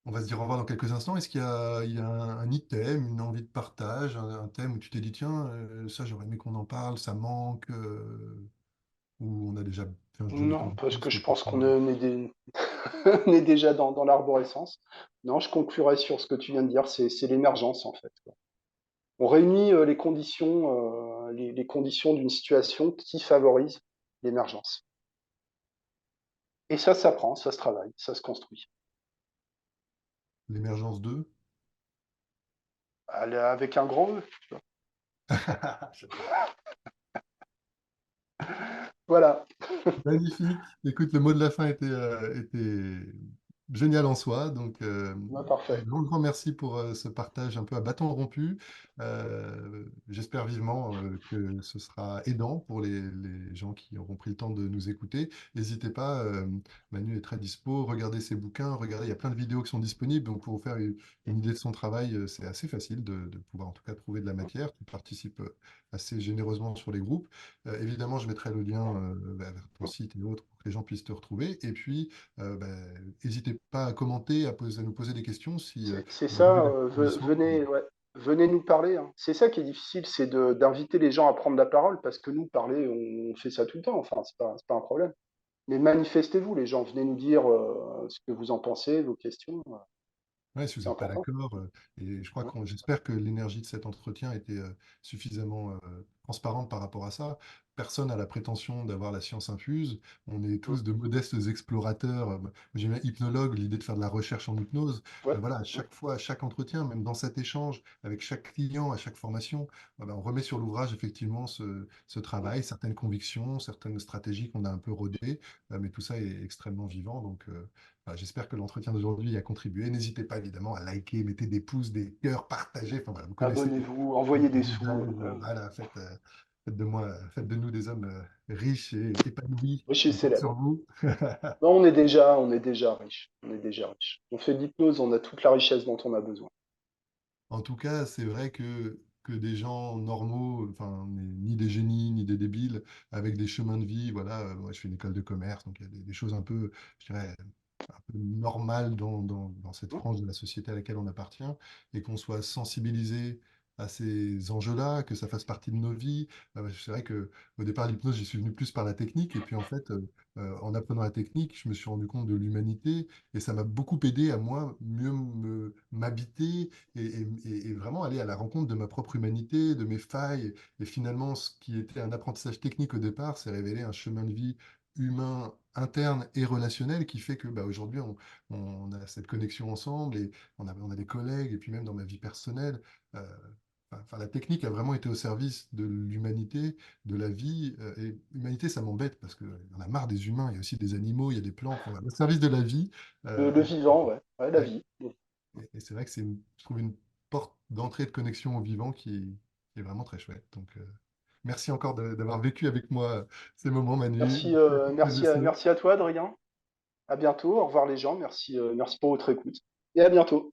on va se dire au revoir dans quelques instants, est-ce qu'il y a un item, une envie de partage, un thème où tu t'es dit, tiens, ça j'aurais aimé qu'on en parle, ça manque, ou on a déjà fait un joli Non, tour de parce que piste je et puis pense qu'on on est déjà dans l'arborescence. Non, je conclurai sur ce que tu viens de dire, c'est l'émergence en fait, quoi. On réunit les conditions d'une situation qui favorise l'émergence. Et ça s'apprend, ça se travaille, ça se construit. l'émergence d'eux. Avec un grand E. Voilà, Magnifique. Écoute, le mot de la fin était génial en soi. Donc, ouais, un parfait. grand merci pour ce partage un peu à bâton rompu. J'espère vivement que ce sera aidant pour les gens qui auront pris le temps de nous écouter. N'hésitez pas, Manu est très dispo. Regardez ses bouquins, regardez, il y a plein de vidéos qui sont disponibles. Donc, pour vous faire une idée de son travail, c'est assez facile de pouvoir en tout cas trouver de la matière. Tu participes assez généreusement sur les groupes. Évidemment, je mettrai le lien vers ton site et autres pour que les gens puissent te retrouver. Et puis, n'hésitez pas à commenter, à nous poser des questions si C'est vous avez ça, des propositions. venez, ouais, venez nous parler, hein. C'est ça qui est difficile, c'est d'inviter les gens à prendre la parole, parce que nous, parler, on fait ça tout le temps, enfin, c'est pas un problème. Mais manifestez-vous, les gens, venez nous dire ce que vous en pensez, vos questions, Ouais, si vous c'est n'êtes pas important, d'accord, et hein. j'espère que l'énergie de cet entretien était suffisamment transparente par rapport à ça. Personne n'a la prétention d'avoir la science infuse. On est Mm. tous de modestes explorateurs. J'aime bien hypnologue, l'idée de faire de la recherche en hypnose. Ouais, Voilà, à chaque fois, à chaque entretien, même dans cet échange, avec chaque client, à chaque formation, on remet sur l'ouvrage effectivement ce ouais. travail, certaines convictions, certaines stratégies qu'on a un peu rodées, mais tout ça est extrêmement vivant. Donc, voilà, j'espère que l'entretien d'aujourd'hui y a contribué. N'hésitez pas évidemment à liker, mettez des pouces, des cœurs, partagez. Enfin voilà, vous connaissez Abonnez-vous, mon envoyez des sous. usage. Voilà, faites de nous des hommes riches et épanouis. Riche et On compte célèbre. sur vous. Non, on est déjà riche. On est déjà riche. On fait de l'hypnose, on a toute la richesse dont on a besoin. En tout cas, c'est vrai que des gens normaux, enfin, on n'est ni des génies, ni des débiles, avec des chemins de vie, voilà, moi je fais une école de commerce, donc il y a des choses un peu, je dirais, un peu normales dans cette Hein. frange de la société à laquelle on appartient, et qu'on soit sensibilisé à ces enjeux-là, que ça fasse partie de nos vies. C'est vrai que au départ, l'hypnose, j'y suis venu plus par la technique, et puis en fait, en apprenant la technique, je me suis rendu compte de l'humanité, et ça m'a beaucoup aidé à moi mieux m'habiter et vraiment aller à la rencontre de ma propre humanité, de mes failles. Et finalement, ce qui était un apprentissage technique au départ s'est révélé un chemin de vie humain, interne et relationnel qui fait que aujourd'hui, on a cette connexion ensemble et on a des collègues, et puis même dans ma vie personnelle. euh, la technique a vraiment été au service de l'humanité, de la vie. Et l'humanité, ça m'embête parce qu'on en a marre des humains. Il y a aussi des animaux, il y a des plantes. Enfin, voilà, au service de la vie. Le Et, vivant, ouais. Ouais, la ouais, vie. et c'est vrai que je trouve une porte d'entrée de connexion au vivant qui est vraiment très chouette. Donc, merci encore d'avoir vécu avec moi ces moments, Manu. Merci à toi, Adrien. À bientôt. Au revoir les gens. Merci pour votre écoute. Et à bientôt.